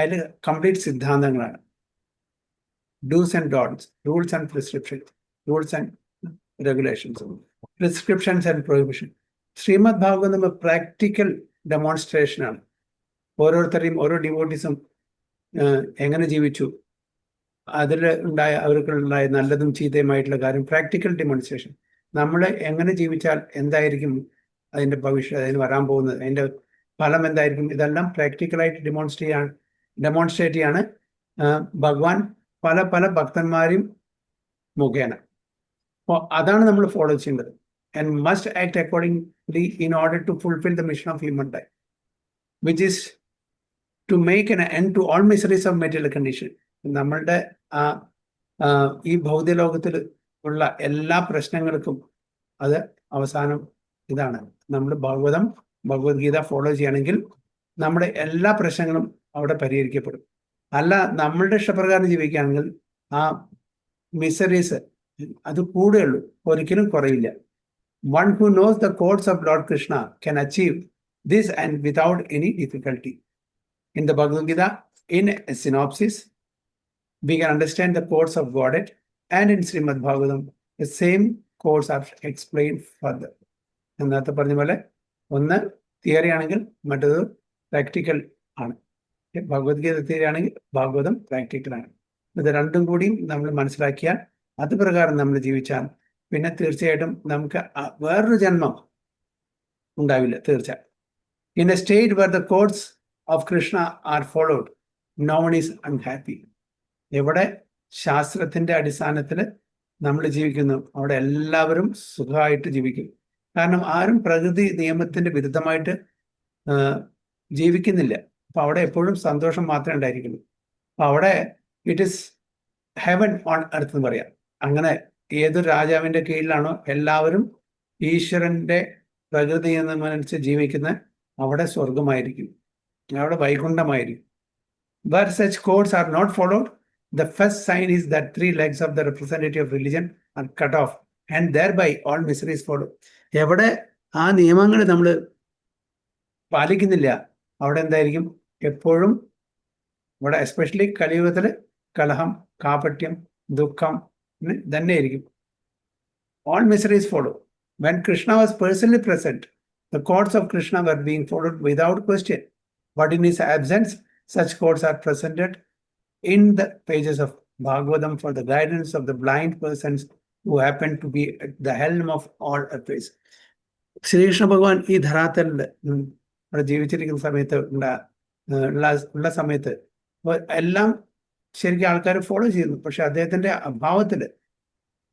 അതിൽ കംപ്ലീറ്റ് സിദ്ധാന്തങ്ങളാണ്. Do's and don'ts, rules and prescriptions, rules and regulations, prescriptions and prohibition. Shrimad Bhagavat നമ്മൾ പ്രാക്ടിക്കൽ ഡെമോൺസ്ട്രേഷനാണ്. ഓരോരുത്തരെയും ഓരോ ഡിവോട്ടീസും എങ്ങനെ ജീവിച്ചു, അവർക്കുണ്ടായ നല്ലതും ചീത്തയുമായിട്ടുള്ള കാര്യം പ്രാക്ടിക്കൽ ഡെമോൺസ്ട്രേഷൻ. നമ്മൾ എങ്ങനെ ജീവിച്ചാൽ എന്തായിരിക്കും അതിൻ്റെ ഭവിഷ്യത്, അതിന് വരാൻ പോകുന്നത്, അതിൻ്റെ ഫലം എന്തായിരിക്കും, ഇതെല്ലാം പ്രാക്ടിക്കലായിട്ട് ഡെമോൺസ്ട്രേറ്റ് ചെയ്യാണ് ഭഗവാൻ പല പല ഭക്തന്മാരും മുഖേന. അപ്പോൾ അതാണ് നമ്മൾ ഫോളോ ചെയ്യേണ്ടത്. And must act accordingly in order to fulfil the mission of human life, which is to make an end to all miseries of material condition. നമ്മളുടെ ഈ ഭൗതിക ലോകത്തിൽ ഉള്ള എല്ലാ പ്രശ്നങ്ങൾക്കും അത് അവസാനം ഇതാണ്. നമ്മൾ ഭഗവത്ഗീത ഫോളോ ചെയ്യുകയാണെങ്കിൽ നമ്മുടെ എല്ലാ പ്രശ്നങ്ങളും അവിടെ പരിഹരിക്കപ്പെടും. അല്ല, നമ്മളുടെ ഇഷ്ടപ്രകാരം ജീവിക്കുകയാണെങ്കിൽ ആ മിസറീസ് അത് കൂടുകയുള്ളൂ, ഒരിക്കലും കുറയില്ല. One who knows the codes of Lord Krishna can achieve this and without any difficulty. In the Bhagavad Gita, in a synopsis, we can understand the codes of Godhead, and in Srimad Bhagavatam, the same codes are explained further. എന്നത്തെ പറഞ്ഞ പോലെ ഒന്ന് theory ആണെങ്കിൽ മറ്റേത് practical ആണ്. Bhagavad Gita theory ആണെങ്കിൽ Bhagavatam practical ആണ്. ഇത് രണ്ടും കൂടിയും നമ്മൾ മനസ്സിലാക്കിയാൽ അത് പ്രകാരം നമ്മൾ ജീവിച്ചാൽ പിന്നെ തീർച്ചയായിട്ടും നമുക്ക് വേറൊരു ജന്മം ഉണ്ടാവില്ല. തീർച്ചയായും in a state where the codes of Krishna are followed, no one is unhappy. എവിടെ ശാസ്ത്രത്തിന്റെ അടിസ്ഥാനത്തിൽ നമ്മൾ ജീവിക്കുന്നു അവിടെ എല്ലാവരും സുഖമായിട്ട് ജീവിക്കും. കാരണം ആരും പ്രകൃതി നിയമത്തിന്റെ വിരുദ്ധമായിട്ട് ജീവിക്കുന്നില്ല. അപ്പൊ അവിടെ എപ്പോഴും സന്തോഷം മാത്രമേ ഉണ്ടായിരിക്കുള്ളൂ. അപ്പൊ അവിടെ it is heaven on earth എന്ന് പറയാം. അങ്ങനെ ഏതൊരു രാജാവിന്റെ കീഴിലാണോ എല്ലാവരും ഈശ്വരന്റെ പ്രകൃതി എന്നനുസരിച്ച് ജീവിക്കുന്ന അവിടെ സ്വർഗമായിരിക്കും, അവിടെ വൈകുണ്ഠമായിരിക്കും. Where such codes are not followed, the first sign is that 3 legs of the representative of religion are cut off and thereby all miseries follow. എവിടെ ആ നിയമങ്ങൾ നമ്മൾ പാലിക്കുന്നില്ല അവിടെ എന്തായിരിക്കും എപ്പോഴും ഇവിടെ എസ്പെഷ്യലി കലിയുഗത്തിൽ കലഹം, കാപട്യം, ദുഃഖം തന്നെയായിരിക്കും. All miseries follow. When Krishna was personally present, the codes of Krishna were being followed without question. But in his absence, such codes are presented in the pages of Bhagavatam for the guidance of the blind persons who happen to be at the helm of all affairs. Sreekrishna ഭഗവാൻ ഈ ധരാത്തലിൽ അവിടെ ജീവിച്ചിരിക്കുന്ന സമയത്ത് ഉള്ള സമയത്ത് എല്ലാം ശരിക്കും ആൾക്കാർ ഫോളോ ചെയ്യുന്നു. പക്ഷെ അദ്ദേഹത്തിന്റെ അഭാവത്തില്,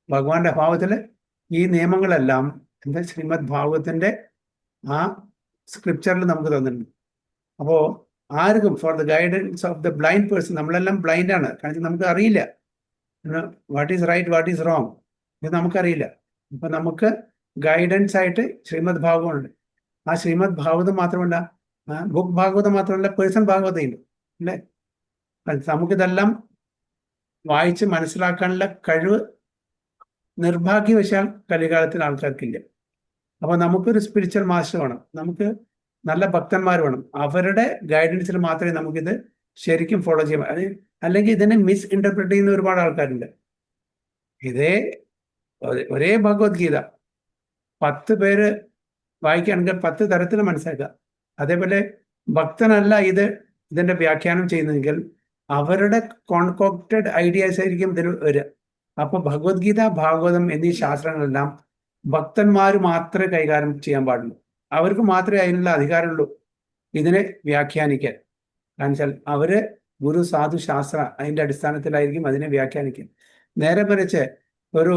ഭഗവാന്റെ അഭാവത്തില് ഈ നിയമങ്ങളെല്ലാം എന്താ ശ്രീമദ് ഭാഗവതത്തിന്റെ ആ സ്ക്രിപ്ചറിൽ നമുക്ക് തന്നിട്ടുണ്ട്. അപ്പോ ആർക്കും for the guidance of the blind person, നമ്മളെല്ലാം ബ്ലൈൻഡ് ആണ്, കാരണം നമുക്ക് അറിയില്ല what is right what is wrong, ഇത് നമുക്കറിയില്ല. അപ്പൊ നമുക്ക് ഗൈഡൻസ് ആയിട്ട് ശ്രീമദ് ഭാഗവതമുണ്ട്. ആ ശ്രീമദ് ഭാഗവതം മാത്രമല്ല, ബുക്ക് ഭാഗവതം മാത്രമല്ല, പേഴ്സൺ ഭാഗവതയുണ്ട് അല്ലേ. നമുക്കിതെല്ലാം വായിച്ച് മനസ്സിലാക്കാനുള്ള കഴിവ് നിർഭാഗ്യവശാൽ കലികാലത്തിൽ ആൾക്കാർക്കില്ല. അപ്പൊ നമുക്കൊരു സ്പിരിച്വൽ മാസ്റ്റർ വേണം, നമുക്ക് നല്ല ഭക്തന്മാർ വേണം. അവരുടെ ഗൈഡൻസിൽ മാത്രമേ നമുക്കിത് ശരിക്കും ഫോളോ ചെയ്യാൻ. അല്ലെങ്കിൽ ഇതിനെ മിസ് ഇന്റർപ്രറ്റ് ചെയ്യുന്ന ഒരുപാട് ആൾക്കാരുണ്ട്. ഒരേ ഭഗവത്ഗീത 10 പേര് വായിക്കുകയാണെങ്കിൽ 10 തരത്തിൽ മനസ്സിലാക്കുക. അതേപോലെ ഭക്തനല്ല ഇതിന്റെ വ്യാഖ്യാനം ചെയ്യുന്നതെങ്കിൽ അവരുടെ കോൺകോക്റ്റഡ് ഐഡിയാസ് ആയിരിക്കും ഇതിന് വരിക. അപ്പൊ ഭഗവത്ഗീത, ഭാഗവതം എന്നീ ശാസ്ത്രങ്ങളെല്ലാം ഭക്തന്മാർ മാത്രമേ കൈകാര്യം ചെയ്യാൻ പാടുള്ളൂ. അവർക്ക് മാത്രമേ അതിനുള്ള അധികാരമുള്ളൂ ഇതിനെ വ്യാഖ്യാനിക്കാൻ. കാരണം വെച്ചാൽ അവര് ഗുരു, സാധു, ശാസ്ത്ര അതിന്റെ അടിസ്ഥാനത്തിലായിരിക്കും അതിനെ വ്യാഖ്യാനിക്കുക. നേരെ മറിച്ച് ഒരു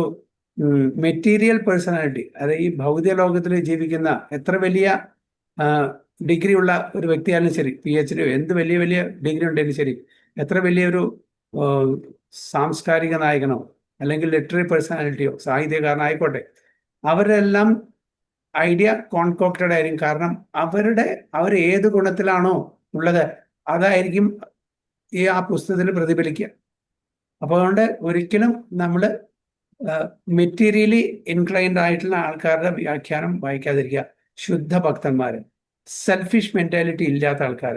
മെറ്റീരിയൽ പേഴ്സണാലിറ്റി, അതായത് ഈ ഭൗതിക ലോകത്തിൽ ജീവിക്കുന്ന എത്ര വലിയ ഡിഗ്രി ഉള്ള ഒരു വ്യക്തിയാലും ശരി, PhD എന്ത് വലിയ വലിയ ഡിഗ്രി ഉണ്ടെങ്കിലും ശരി, എത്ര വലിയൊരു സാംസ്കാരിക നായകനോ അല്ലെങ്കിൽ ലിറ്റററി പേഴ്സണാലിറ്റിയോ സാഹിത്യകാരനായിക്കോട്ടെ, അവരെല്ലാം ഐഡിയ കോൺകോക്റ്റഡ് ആയിരിക്കും. കാരണം അവർ ഏത് ഗുണത്തിലാണോ ഉള്ളത് അതായിരിക്കും ആ പുസ്തകത്തിൽ പ്രതിഫലിക്കുക. അപ്പോൾ അതുകൊണ്ട് ഒരിക്കലും നമ്മൾ മെറ്റീരിയലി ഇൻക്ലൈൻഡ് ആയിട്ടുള്ള ആൾക്കാരുടെ വ്യാഖ്യാനം വായിക്കാതിരിക്കുക. ശുദ്ധ ഭക്തന്മാർ, സെൽഫിഷ് മെന്റാലിറ്റി ഇല്ലാത്ത ആൾക്കാർ.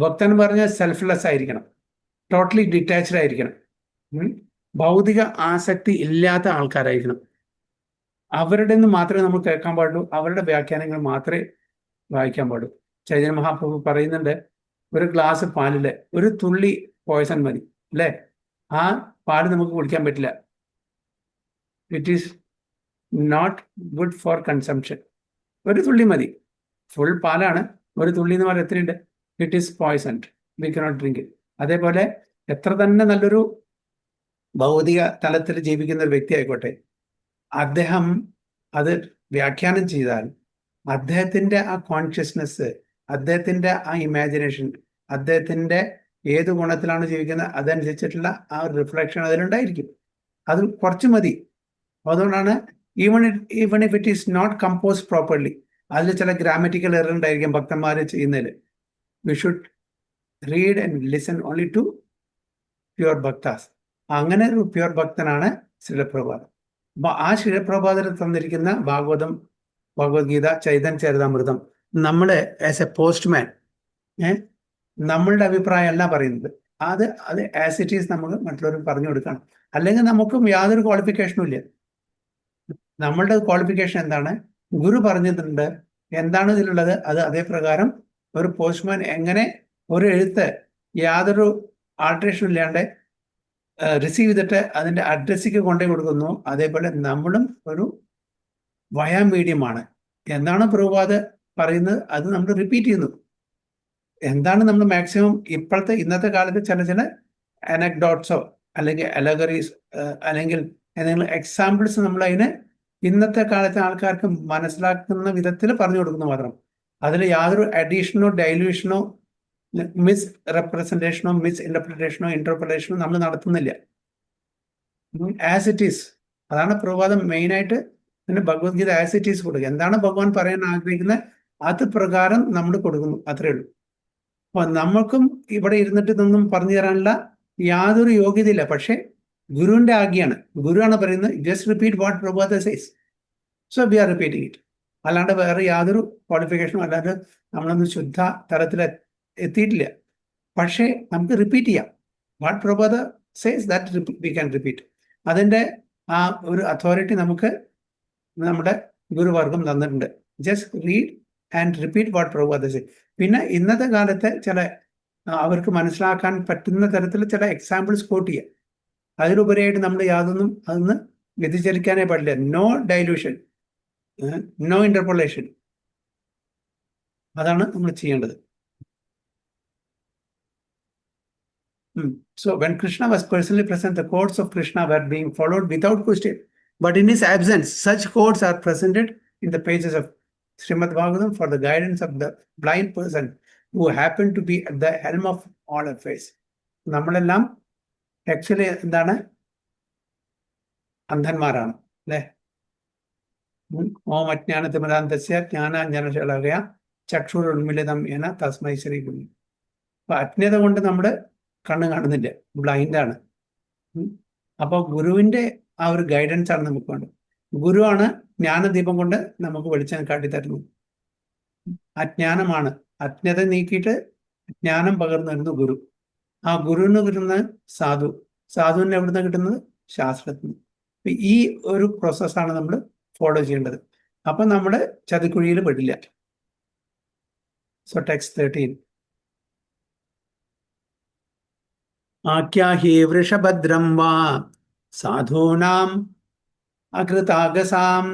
ഭക്തൻ പറഞ്ഞാൽ സെൽഫ്ലെസ് ആയിരിക്കണം, ടോട്ടലി ഡിറ്റാച്ച്ഡ് ആയിരിക്കണം, ഭൗതിക ആസക്തി ഇല്ലാത്ത ആൾക്കാരായിരിക്കണം. അവരുടെ നിന്ന് മാത്രമേ നമ്മൾ കേൾക്കാൻ പാടുള്ളൂ, അവരുടെ വ്യാഖ്യാനങ്ങൾ മാത്രമേ വായിക്കാൻ പാടൂ. ചൈതന്യ മഹാപ്രഭു പറയുന്നുണ്ട്, ഒരു ഗ്ലാസ് പാലില് ഒരു തുള്ളി പോയ്സൺ മതി അല്ലേ, ആ പാല് നമുക്ക് കുടിക്കാൻ പറ്റില്ല. It is not good for consumption. ഒരു തുള്ളി മതി, ഫുൾ പാലാണ്, ഒരു തുള്ളി എന്ന് പറഞ്ഞാൽ എത്രയുണ്ട്? It is poisoned, we cannot drink it. അതേപോലെ എത്ര തന്നെ നല്ലൊരു ഭൗതിക തലത്തിൽ ജീവിക്കുന്ന ഒരു വ്യക്തി ആയിക്കോട്ടെ, അദ്ദേഹം അത് വ്യാഖ്യാനം ചെയ്താൽ അദ്ദേഹത്തിൻ്റെ ആ കോൺഷ്യസ്നെസ്, അദ്ദേഹത്തിൻ്റെ ആ ഇമാജിനേഷൻ അദ്ദേഹത്തിന്റെ ഏത് ഗുണത്തിലാണ് ജീവിക്കുന്നത് അതനുസരിച്ചിട്ടുള്ള ആ ഒരു റിഫ്ലക്ഷൻ അതിലുണ്ടായിരിക്കും. അത് കുറച്ച് മതി. അതുകൊണ്ടാണ് even if it is not compose properly, അതിൽ ചില ഗ്രാമറ്റിക്കൽ എറർ ഉണ്ടായിരിക്കും ഭക്തന്മാർ ചെയ്യുന്നതിൽ. We should read and listen only to pure bhaktas. അങ്ങനെ ഒരു പ്യുവർ ഭക്തനാണ് ശ്രീലപ്രഭാതം. അപ്പൊ ആ ശ്രീലപ്രഭാതത്തിൽ തന്നിരിക്കുന്ന ഭഗവത്ഗീത, ചൈതന്യ ചരിതാമൃതം നമ്മള് ആസ് എ പോസ്റ്റ്മാൻ നമ്മളുടെ അഭിപ്രായം അല്ല പറയുന്നത്. അത് ആസ് ഇറ്റ് ഈസ് നമുക്ക് മറ്റുള്ളവർക്ക് പറഞ്ഞു കൊടുക്കണം. അല്ലെങ്കിൽ നമുക്കും യാതൊരു ക്വാളിഫിക്കേഷനും ഇല്ല. നമ്മളുടെ ക്വാളിഫിക്കേഷൻ എന്താണ്? ഗുരു പറഞ്ഞിട്ടുണ്ട്, എന്താണ് ഇതിലുള്ളത് അത് അതേ പ്രകാരം ഒരു പോസ്റ്റ്മാൻ എങ്ങനെ ഒരു എഴുത്ത് യാതൊരു ആൾട്രേഷനും ഇല്ലാണ്ട് റിസീവ് ചെയ്തിട്ട് അതിന്റെ അഡ്രസ്സിക്ക് കൊണ്ടേ കൊടുക്കുന്നു, അതേപോലെ നമ്മളും ഒരു വയാ മീഡിയമാണ്. എന്താണ് പ്രഭുപാദ് പറയുന്നത് അത് നമ്മൾ റിപ്പീറ്റ് ചെയ്യുന്നു. എന്താണ് നമ്മൾ മാക്സിമം ഇന്നത്തെ കാലത്ത് ചില അനക്ഡോട്ട്സോ അല്ലെങ്കിൽ അലഗറീസ് അല്ലെങ്കിൽ എന്തെങ്കിലും എക്സാമ്പിൾസ് നമ്മൾ അതിന് ഇന്നത്തെ കാലത്തെ ആൾക്കാർക്ക് മനസ്സിലാക്കുന്ന വിധത്തിൽ പറഞ്ഞു കൊടുക്കുന്നു മാത്രം. അതിൽ യാതൊരു അഡീഷനോ ഡൈല്യൂഷനോ മിസ് റെപ്രസെന്റേഷനോ മിസ് ഇന്റർപ്രിട്ടേഷനോ നമ്മൾ നടത്തുന്നില്ല. As it is. അതാണ് പ്രഭാതം മെയിനായിട്ട് പിന്നെ ഭഗവത്ഗീത ആസ് ഇറ്റ് ഈസ് കൊടുക്കുക. എന്താണ് ഭഗവാൻ പറയാൻ ആഗ്രഹിക്കുന്നത് അത് പ്രകാരം നമ്മൾ കൊടുക്കുന്നു, അത്രേ ഉള്ളൂ. അപ്പൊ നമ്മൾക്കും ഇവിടെ ഇരുന്നിട്ട് ഇതൊന്നും പറഞ്ഞു തരാനുള്ള യാതൊരു യോഗ്യതയില്ല. പക്ഷെ ഗുരുവിന്റെ ആജ്ഞയാണ്. ഗുരുവാണ് പറയുന്നത് ജസ്റ്റ് റിപ്പീറ്റ് വാട്ട് പ്രഭാത says. So we are repeating it. അല്ലാണ്ട് വേറെ യാതൊരു ക്വാളിഫിക്കേഷനും അല്ലാണ്ട് നമ്മളൊന്നും ശുദ്ധ തലത്തിൽ എത്തിയിട്ടില്ല. പക്ഷേ നമുക്ക് റിപ്പീറ്റ് ചെയ്യാം. വാട്ട് പ്രഭാത says that we can repeat. അതിൻ്റെ ആ ഒരു അതോറിറ്റി നമുക്ക് നമ്മുടെ ഗുരുവർഗം തന്നിട്ടുണ്ട്. Just read and repeat what പ്രഭാത സേസ്. പിന്നെ ഇന്നത്തെ കാലത്തെ ചില അവർക്ക് മനസ്സിലാക്കാൻ പറ്റുന്ന തരത്തിൽ ചില എക്സാമ്പിൾസ് കോട്ട് ചെയ്യുക. അതിലുപരിയായിട്ട് നമ്മൾ യാതൊന്നും അതൊന്ന് വ്യതിചലിക്കാനേ പാടില്ല. No dilution, no interpolation. അതാണ് നമ്മൾ ചെയ്യേണ്ടത്. So when Krishna was personally present, the codes of Krishna were being followed without question. But in his absence, such codes are presented in the pages of Srimad Bhagavatam for the guidance of the blind person who happened to be at the helm of all affairs. നമ്മളെല്ലാം actually എന്താണ്? അന്ധന്മാരാണ് അല്ലെ? ഓം അജ്ഞാനതിമിരാന്തസ്യ ജ്ഞാനാഞ്ജനശലാകയാ ചക്ഷുരുന്മിലിതം എന തസ്മൈ ശ്രീ ഗുരു. അപ്പൊ അജ്ഞത കൊണ്ട് നമ്മുടെ കണ്ണ് കാണുന്നില്ല, ബ്ലൈൻഡാണ്. അപ്പോൾ ഗുരുവിന്റെ ആ ഒരു ഗൈഡൻസ് ആണ് നമുക്ക് വേണ്ടത്. ഗുരുവാണ് ജ്ഞാനദീപം കൊണ്ട് നമുക്ക് വെളിച്ചം കാട്ടിത്തരുന്നത്. അജ്ഞാനമാണ്, അജ്ഞത നീക്കിയിട്ട് ജ്ഞാനം പകർന്നു തരുന്നു ഗുരു. ആ ഗുരുവിന് കിട്ടുന്ന സാധുവിന് എവിടുന്ന് കിട്ടുന്നത്? ശാസ്ത്രത്തിന്. ഈ ഒരു പ്രോസസ്സാണ് നമ്മൾ ഫോളോ ചെയ്യേണ്ടത്. അപ്പം നമ്മൾ ചതിക്കുഴിയിൽ പെടില്ല. So text 13. ആഖ്യാഹി വൃഷഭദ്രം വാ സാധൂനാം അകൃതാഗസാം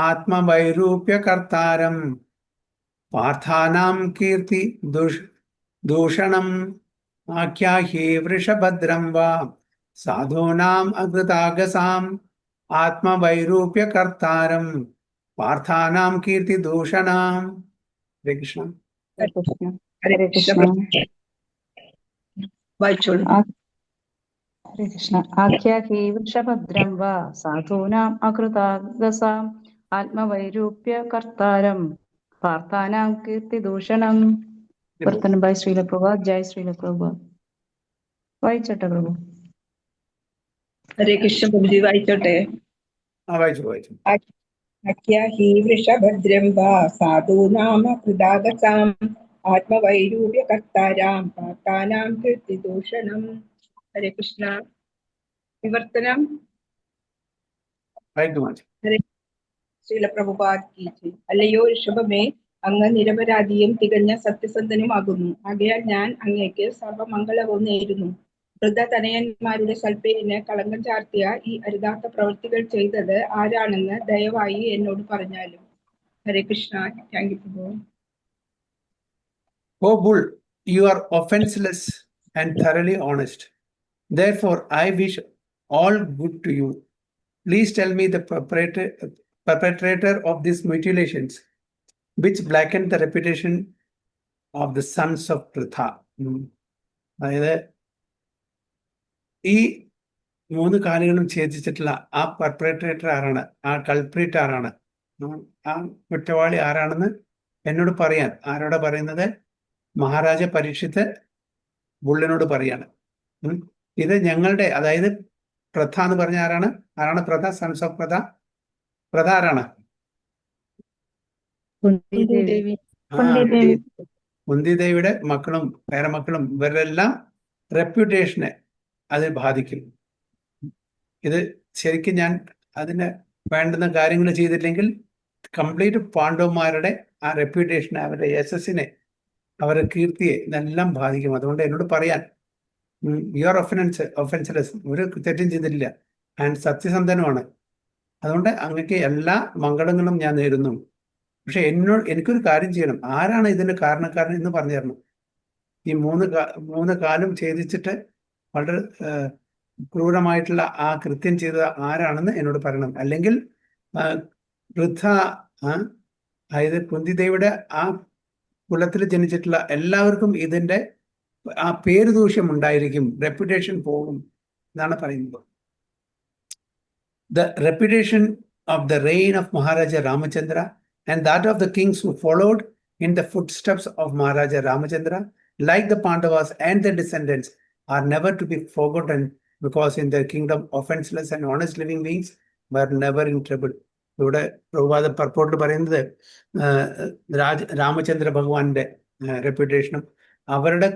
ആത്മവൈരൂപ്യകർത്താരം പാർത്ഥാനാം കീർത്തി ദൂഷണം. ആഖ്യാഹി വൃഷഭദ്രം വാ സാധൂനാം അകൃതാഗസാം ആത്മവൈരൂപ്യകർത്താരം പാർത്ഥാനാം കീർത്തി ദൂഷണം. ഹരേ കൃഷ്ണ. ഹരേ കൃഷ്ണ. വായിച്ചോളൂ. ഹരേ കൃഷ്ണ. ആഖ്യാഹി വൃഷഭദ്രം വാ സാധൂനാം അകൃതാഗസാം ആത്മവൈരൂപ്യ കർത്താരം പാർത്ഥാനാം കീർത്തിദൂഷണം. വർത്തനം ബൈ ശ്രീല പ്രഭാത്. ജയ് ശ്രീല പ്രഭാത്. വായിച്ചോട്ടെ പ്രഭു. ഹരേ കൃഷ്ണ പ്രഭുജി, വായിച്ചോട്ടെ. വായിച്ചു. ആഖ്യാഹി വൃഷഭദ്രം വാ സാധൂനാം അകൃതാഗസാം ആത്മവൈരൂപ്യകർത്താരാം പാർത്ഥാനാം കീർത്തിദൂഷണം. ഹരേ കൃഷ്ണ. വിവർത്തനം. ശ്രീല പ്രഭുപാദ് കി ജയ്. അല്ലയോ ഋഷഭമേ, അങ്ങ് നിരപരാധിയും തികഞ്ഞ സത്യസന്ധനുമാകുന്നു. ആകയാൽ ഞാൻ അങ്ങേക്ക് സർവമംഗളവും നേരുന്നു. വൃദ്ധതനയന്മാരുടെ സൽപ്പേരിന് കളങ്കം ചാർത്തിയ ഈ അരുതാത്ത പ്രവൃത്തികൾ ചെയ്തത് ആരാണെന്ന് ദയവായി എന്നോട് പറഞ്ഞാലും. Hare Krishna. Thank you Prabhu. O bull, you are offenseless and thoroughly honest. Therefore, I wish all good to you. Please tell me the perpetrator of these mutilations, which blackened the reputation of the sons of Pritha. അതായത് ഈ 3 കാലുകളും ഛേദിച്ചിട്ടുള്ള ആ perpetrator ആരാണ്, ആ culprit ആരാണ്, ആ കുറ്റവാളി ആരാണെന്ന് എന്നോട് പറയാൻ ആരോടാ പറയുന്നത്? മഹാരാജ പരീക്ഷിത്ത് ബുള്ളിനോട് പറയാണ്. ഇത് ഞങ്ങളുടെ, അതായത് പ്രഥ എന്ന് പറഞ്ഞ ആരാണ് പ്രഥ? Sons of പ്രഥ. പ്രഥ ആരാണ്? കുന്തിദേവിയുടെ മക്കളും പേരമക്കളും ഇവരെല്ലാം റെപ്യൂട്ടേഷനെ അത് ബാധിക്കും. ഇത് ശരിക്കും ഞാൻ അതിന് വേണ്ടുന്ന കാര്യങ്ങൾ ചെയ്തില്ലെങ്കിൽ കംപ്ലീറ്റ് പാണ്ഡവന്മാരുടെ ആ റെപ്യൂട്ടേഷനെ, അവരുടെ യശസ്സിനെ, അവരുടെ കീർത്തിയെ ഇതെല്ലാം ബാധിക്കും. അതുകൊണ്ട് എന്നോട് പറയാൻ, യുവർ ഒഫൻസ്ലെസ്, ഒരു തെറ്റും ചെയ്തിട്ടില്ല, ആൻഡ് സത്യസന്ധനുമാണ്, അതുകൊണ്ട് അങ്ങക്ക് എല്ലാ മംഗളങ്ങളും ഞാൻ നേരുന്നു. പക്ഷെ എനിക്കൊരു കാര്യം ചെയ്യണം, ആരാണ് ഇതിന് കാരണക്കാരൻ എന്ന് പറഞ്ഞു തരണം. ഈ 3 കാലും ഛേദിച്ചിട്ട് വളരെ ക്രൂരമായിട്ടുള്ള ആ കൃത്യം ചെയ്ത ആരാണെന്ന് എന്നോട് പറയണം. അല്ലെങ്കിൽ വൃദ്ധ, അതായത് കുന്തിദേവിയുടെ ആ കുലത്തിൽ ജനിച്ചിട്ടുള്ള എല്ലാവർക്കും ഇതിന്റെ ആ പേര് ദൂഷ്യം ഉണ്ടായിരിക്കും, റെപ്യൂട്ടേഷൻ പോകും എന്നാണ് പറയുന്നത്. The reputation of the reign of Maharaja Ramachandra and that of the kings who followed in the footsteps of Maharaja Ramachandra, like the Pandavas and their descendants, are never to be forgotten, because in their kingdom offenseless and honest living beings were never in trouble. ഇവിടെ പ്രഭുപാദ പർപ്പോട്ടിൽ പറയുന്നത് രാമചന്ദ്ര ഭഗവാന്റെ റെപ്യൂട്ടേഷനും അവരുടെ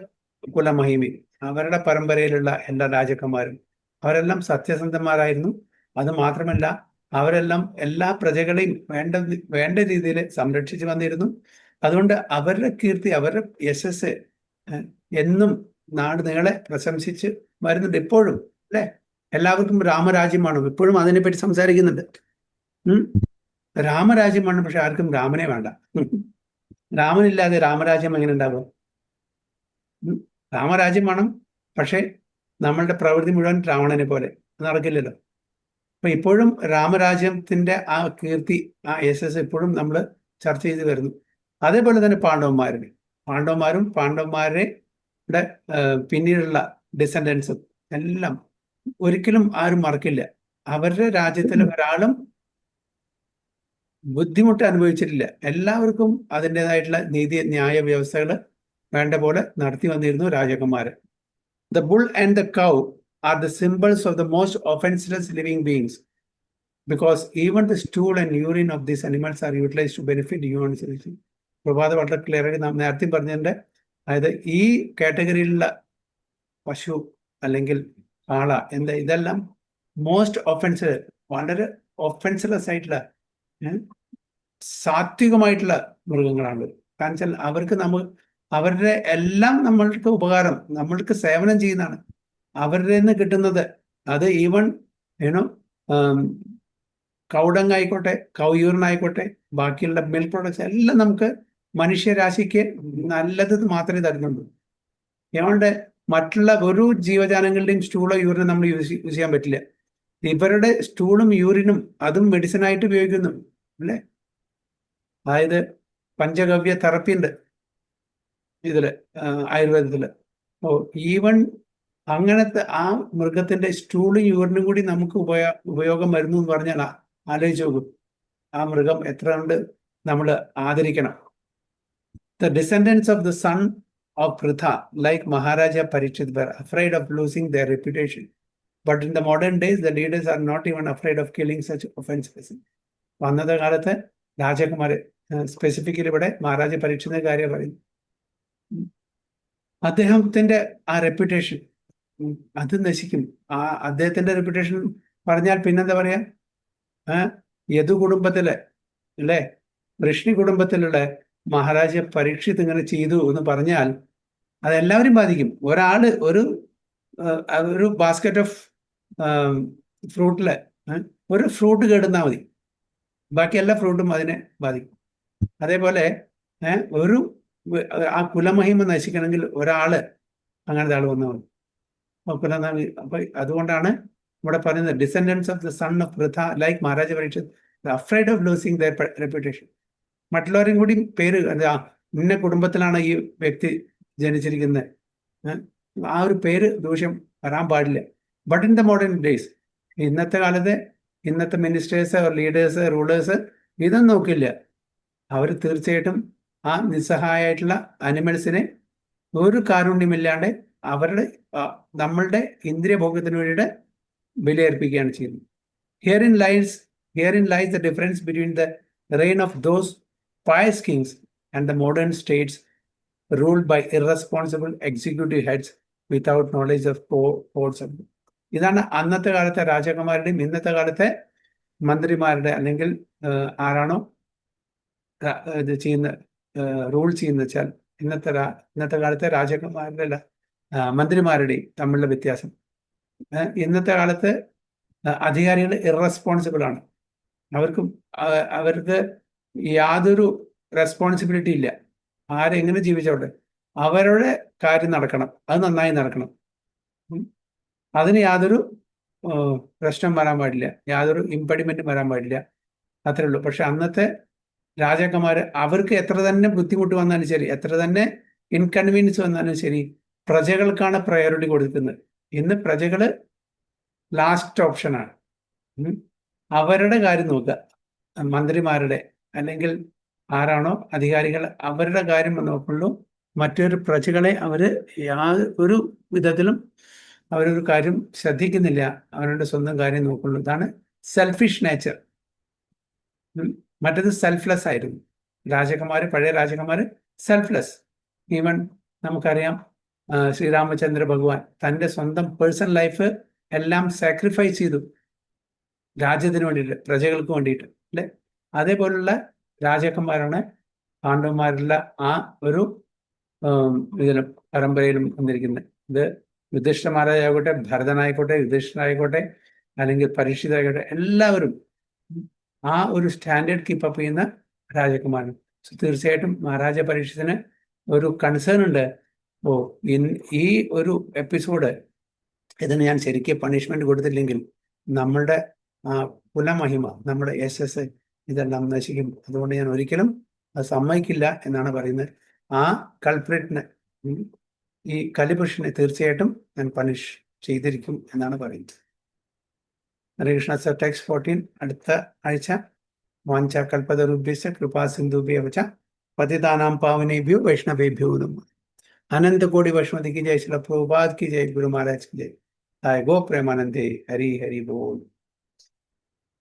കുലമഹിമയും അവരുടെ പരമ്പരയിലുള്ള എല്ലാ രാജാക്കന്മാരും അവരെല്ലാം സത്യസന്ധന്മാരായിരുന്നു. അത് മാത്രമല്ല, അവരെല്ലാം എല്ലാ പ്രജകളെയും വേണ്ട രീതിയിൽ സംരക്ഷിച്ചു വന്നിരുന്നു. അതുകൊണ്ട് അവരുടെ കീർത്തി, അവരുടെ യശസ് എന്നും നാട് നീളെ പ്രശംസിച്ച് വരുന്നുണ്ട്. ഇപ്പോഴും അല്ലെ, എല്ലാവർക്കും രാമരാജ്യമാണ്, ഇപ്പോഴും അതിനെപ്പറ്റി സംസാരിക്കുന്നുണ്ട്. രാമരാജ്യമാണ്, പക്ഷെ ആർക്കും രാമനെ വേണ്ട. രാമനില്ലാതെ രാമരാജ്യം എങ്ങനെ ഉണ്ടാവും? രാമരാജ്യം വേണം, പക്ഷെ നമ്മളുടെ പ്രവൃത്തി മുഴുവൻ രാവണനെ പോലെ നടക്കില്ലല്ലോ. അപ്പൊ ഇപ്പോഴും രാമരാജ്യത്തിന്റെ ആ കീർത്തി, ആ യശസ് ഇപ്പോഴും നമ്മൾ ചർച്ച ചെയ്ത് വരുന്നു. അതേപോലെ തന്നെ പാണ്ഡവന്മാരും പാണ്ഡവന്മാരുടെ പിന്നീടുള്ള ഡിസെൻഡൻസും എല്ലാം ഒരിക്കലും ആരും മറക്കില്ല. അവരുടെ രാജ്യത്തിലെ ഒരാളും ബുദ്ധിമുട്ട് അനുഭവിച്ചിട്ടില്ല. എല്ലാവർക്കും അതിൻ്റെതായിട്ടുള്ള നീതി ന്യായ വ്യവസ്ഥകൾ വേണ്ട പോലെ നടത്തി വന്നിരുന്നു രാജാക്കന്മാര്. The bull and the cow are the symbols of the most offenseless living beings, because even the stool and urine of these animals are utilized to benefit human citizens. പ്രഭാത വളരെ ക്ലിയർ ആയിട്ട് നാം നേരത്തെ പറഞ്ഞതിൻ്റെ, അതായത് ഈ കാറ്റഗറിയിലുള്ള പശു അല്ലെങ്കിൽ കാള ഇതെല്ലാം മോസ്റ്റ് ഒഫൻസീവ്, വളരെ ഒഫൻസ്ലെസ് ആയിട്ടുള്ള സാത്വികമായിട്ടുള്ള മൃഗങ്ങളാണ്. കാരണം വെച്ചാൽ അവർക്ക് അവരുടെ എല്ലാം നമ്മൾക്ക് ഉപകാരം, നമ്മൾക്ക് സേവനം ചെയ്യുന്നതാണ്. അവരുടെ നിന്ന് കിട്ടുന്നത് അത് ഈവൻ കൗഡങ് ആയിക്കോട്ടെ, കൗയൂറിൻ ആയിക്കോട്ടെ, ബാക്കിയുള്ള മിൽക്ക് പ്രോഡക്ട്സ് എല്ലാം നമുക്ക് മനുഷ്യരാശിക്ക് നല്ലത് മാത്രമേ തരുന്നുള്ളൂ. അതുകൊണ്ട് മറ്റുള്ള ഒരു ജീവജാലങ്ങളുടെയും സ്റ്റൂളോ യൂറിനും നമ്മൾ യൂസ് ചെയ്യാൻ പറ്റില്ല. ഇവരുടെ സ്റ്റൂളും യൂറിനും അതും മെഡിസിനായിട്ട് ഉപയോഗിക്കുന്നു അല്ലേ. അതായത് പഞ്ചഗവ്യ തെറപ്പി ഉണ്ട് ഇതില്, ആയുർവേദത്തില്. ഈവൻ അങ്ങനത്തെ ആ മൃഗത്തിന്റെ സ്റ്റൂളും യൂറിനും കൂടി നമുക്ക് ഉപയോഗം വരുന്നു എന്ന് പറഞ്ഞാൽ ആലോചിച്ച് നോക്കും ആ മൃഗം എത്ര കൊണ്ട് നമ്മൾ ആദരിക്കണം. The descendants of the son of Pritha, like Maharaja Parikshit, were afraid of losing their reputation. But in the modern days, the leaders are not even afraid of killing such offenses. അന്നത്തെ കാലത്ത് രാജകുമാര്, specifically ഇവിടെ മഹാരാജ പരീക്ഷിത കാര്യം പറയുന്നു, അദ്ദേഹത്തിന്റെ ആ reputation അത് നശിക്കും. ആ അദ്ദേഹത്തിന്റെ റെപ്യൂട്ടേഷൻ പറഞ്ഞാൽ പിന്നെന്താ പറയാ, യദു കുടുംബത്തിലെ അല്ലെ, വൃഷ്ണി കുടുംബത്തിലുള്ള മഹാരാജ പരീക്ഷിത് ഇങ്ങനെ ചെയ്തു എന്ന് പറഞ്ഞാൽ അതെല്ലാവരും ബാധിക്കും. ഒരാള് ഒരു ബാസ്ക്കറ്റ് ഓഫ് ഫ്രൂട്ടില് ഒരു ഫ്രൂട്ട് കേടുന്നാൽ മതി, ബാക്കി എല്ലാ ഫ്രൂട്ടും അതിനെ ബാധിക്കും. അതേപോലെ ആ കുലമഹിമ നശിക്കണമെങ്കിൽ ഒരാള് അങ്ങനത്തെ ആൾ വന്നാൽ മതി. അപ്പൊ അതുകൊണ്ടാണ് ഇവിടെ പറയുന്നത്, descendants of the son of Pritha like Maharaja Parikshit afraid of losing their reputation. മറ്റുള്ളവരും കൂടി പേര്, ഇന്ന കുടുംബത്തിലാണ് ഈ വ്യക്തി ജനിച്ചിരിക്കുന്നത്, ആ ഒരു പേര് ദൂഷ്യം വരാൻ പാടില്ല. But in the modern days, ഇന്നത്തെ കാലത്തെ ഇന്നത്തെ മിനിസ്റ്റേഴ്സ്, ലീഡേഴ്സ്, റൂളേഴ്സ് ഇതൊന്നും നോക്കില്ല. അവർ തീർച്ചയായിട്ടും ആ നിസ്സഹായമായിട്ടുള്ള അനിമൽസിനെ ഒരു കാരുണ്യമില്ലാണ്ട് അവരുടെ നമ്മളുടെ ഇന്ദ്രിയ ഭോഗത്തിന് വേണ്ടിയിട്ട് ബലിയർപ്പിക്കുകയാണ് ചെയ്യുന്നത്. Herein lies the difference between the reign of those pious kings and the modern states ruled by irresponsible executive heads without knowledge of courts. ഇതാണ് അന്നത്തെ കാലത്തെ രാജകുമാരുടെയും ഇന്നത്തെ കാലത്തെ മന്ത്രിമാരുടെ, അല്ലെങ്കിൽ ആരാണോ ഇത് ചെയ്യുന്ന റൂൾ ചെയ്യുന്ന വെച്ചാൽ ഇന്നത്തെ കാലത്തെ രാജകുമാരുടെ അല്ല, മന്ത്രിമാരുടെയും തമ്മിലുള്ള വ്യത്യാസം. ഇന്നത്തെ കാലത്ത് അധികാരികൾ ഇറസ്പോൺസിബിൾ ആണ്. അവർക്ക് യാതൊരു റെസ്പോൺസിബിലിറ്റി ഇല്ല. ആരെങ്ങനെ ജീവിച്ചോട്ടെ, അവരുടെ കാര്യം നടക്കണം, അത് നന്നായി നടക്കണം. അതിന് യാതൊരു പ്രശ്നം വരാൻ പാടില്ല, യാതൊരു ഇംപെഡിമെന്റ് വരാൻ പാടില്ല, അത്രേ ഉള്ളൂ. പക്ഷെ അന്നത്തെ രാജാക്കന്മാർ അവർക്ക് എത്ര തന്നെ ബുദ്ധിമുട്ട് വന്നാലും ശരി, എത്ര തന്നെ ഇൻകൺവീനിയൻസ് വന്നാലും ശരി, പ്രജകൾക്കാണ് പ്രയോറിറ്റി കൊടുക്കുന്നത്. ഇന്ന് പ്രജകള് ലാസ്റ്റ് ഓപ്ഷനാണ്. അവരുടെ കാര്യം നോക്കുക, മന്ത്രിമാരുടെ അല്ലെങ്കിൽ ആരാണോ അധികാരികൾ, അവരുടെ കാര്യം നോക്കുള്ളൂ. മറ്റൊരു പ്രജകളെ അവര് യാതൊരു വിധത്തിലും അവരൊരു കാര്യം ശ്രദ്ധിക്കുന്നില്ല, അവരുടെ സ്വന്തം കാര്യം നോക്കുള്ളൂ. ഇതാണ് സെൽഫിഷ് നേച്ചർ. മറ്റത് സെൽഫ്ലെസ് ആയിരുന്നു. പഴയ രാജകുമാര് സെൽഫ്ലെസ്. ഈവൻ നമുക്കറിയാം, ശ്രീരാമചന്ദ്ര ഭഗവാൻ തൻ്റെ സ്വന്തം പേഴ്സണൽ ലൈഫ് എല്ലാം സാക്രിഫൈസ് ചെയ്തു രാജ്യത്തിന് വേണ്ടിയിട്ട്, പ്രജകൾക്ക് വേണ്ടിയിട്ട്, അല്ലെ? അതേപോലുള്ള രാജാക്കന്മാരാണ് പാണ്ഡവന്മാരുള്ള ആ ഒരു ഇതിലും പരമ്പരയിലും വന്നിരിക്കുന്നത്. ഇത് യുധിഷ്ഠിര മഹാരാജായിക്കോട്ടെ, ഭരതനായിക്കോട്ടെ, യുധിഷ്ഠിരായിക്കോട്ടെ, അല്ലെങ്കിൽ പരീക്ഷിതായിക്കോട്ടെ, എല്ലാവരും ആ ഒരു സ്റ്റാൻഡേർഡ് കീപ്പപ്പ് ചെയ്യുന്ന രാജകുമാരൻ. തീർച്ചയായിട്ടും മഹാരാജ പരീക്ഷിത്തിന് ഒരു കൺസേൺ ഉണ്ട്. ഈ ഒരു എപ്പിസോഡ് ഇതിന് ഞാൻ ശരിക്കും പണിഷ്മെന്റ് കൊടുത്തില്ലെങ്കിൽ നമ്മളുടെ കുലമഹിമ, നമ്മുടെ യശസ് ഇതെല്ലാം നശിക്കും. അതുകൊണ്ട് ഞാൻ ഒരിക്കലും അത് സമ്മതിക്കില്ല എന്നാണ് പറയുന്നത്. ആ കൾപ്രിറ്റിനെ, ഈ കലിപുരുഷനെ തീർച്ചയായിട്ടും ഞാൻ പണിഷ് ചെയ്തിരിക്കും എന്നാണ് പറയുന്നത്. ഹരേ കൃഷ്ണ. സർ, ടെക്സ്റ്റ് 14 അടുത്ത ആഴ്ച. വാഞ്ച കൽപതരുഭ്യശ്ച കൃപാ സിന്ധുഭ്യോ ച പതിതാനാം പാവനേഭ്യോ വൈഷ്ണവേഭ്യോ നമഃ. अनंत कोटि वैष्णवी की जय, श्रील प्रभुपाद की जय, गुरु महाराज की जय। गो प्रेमानंदे। हरि हरि बोल।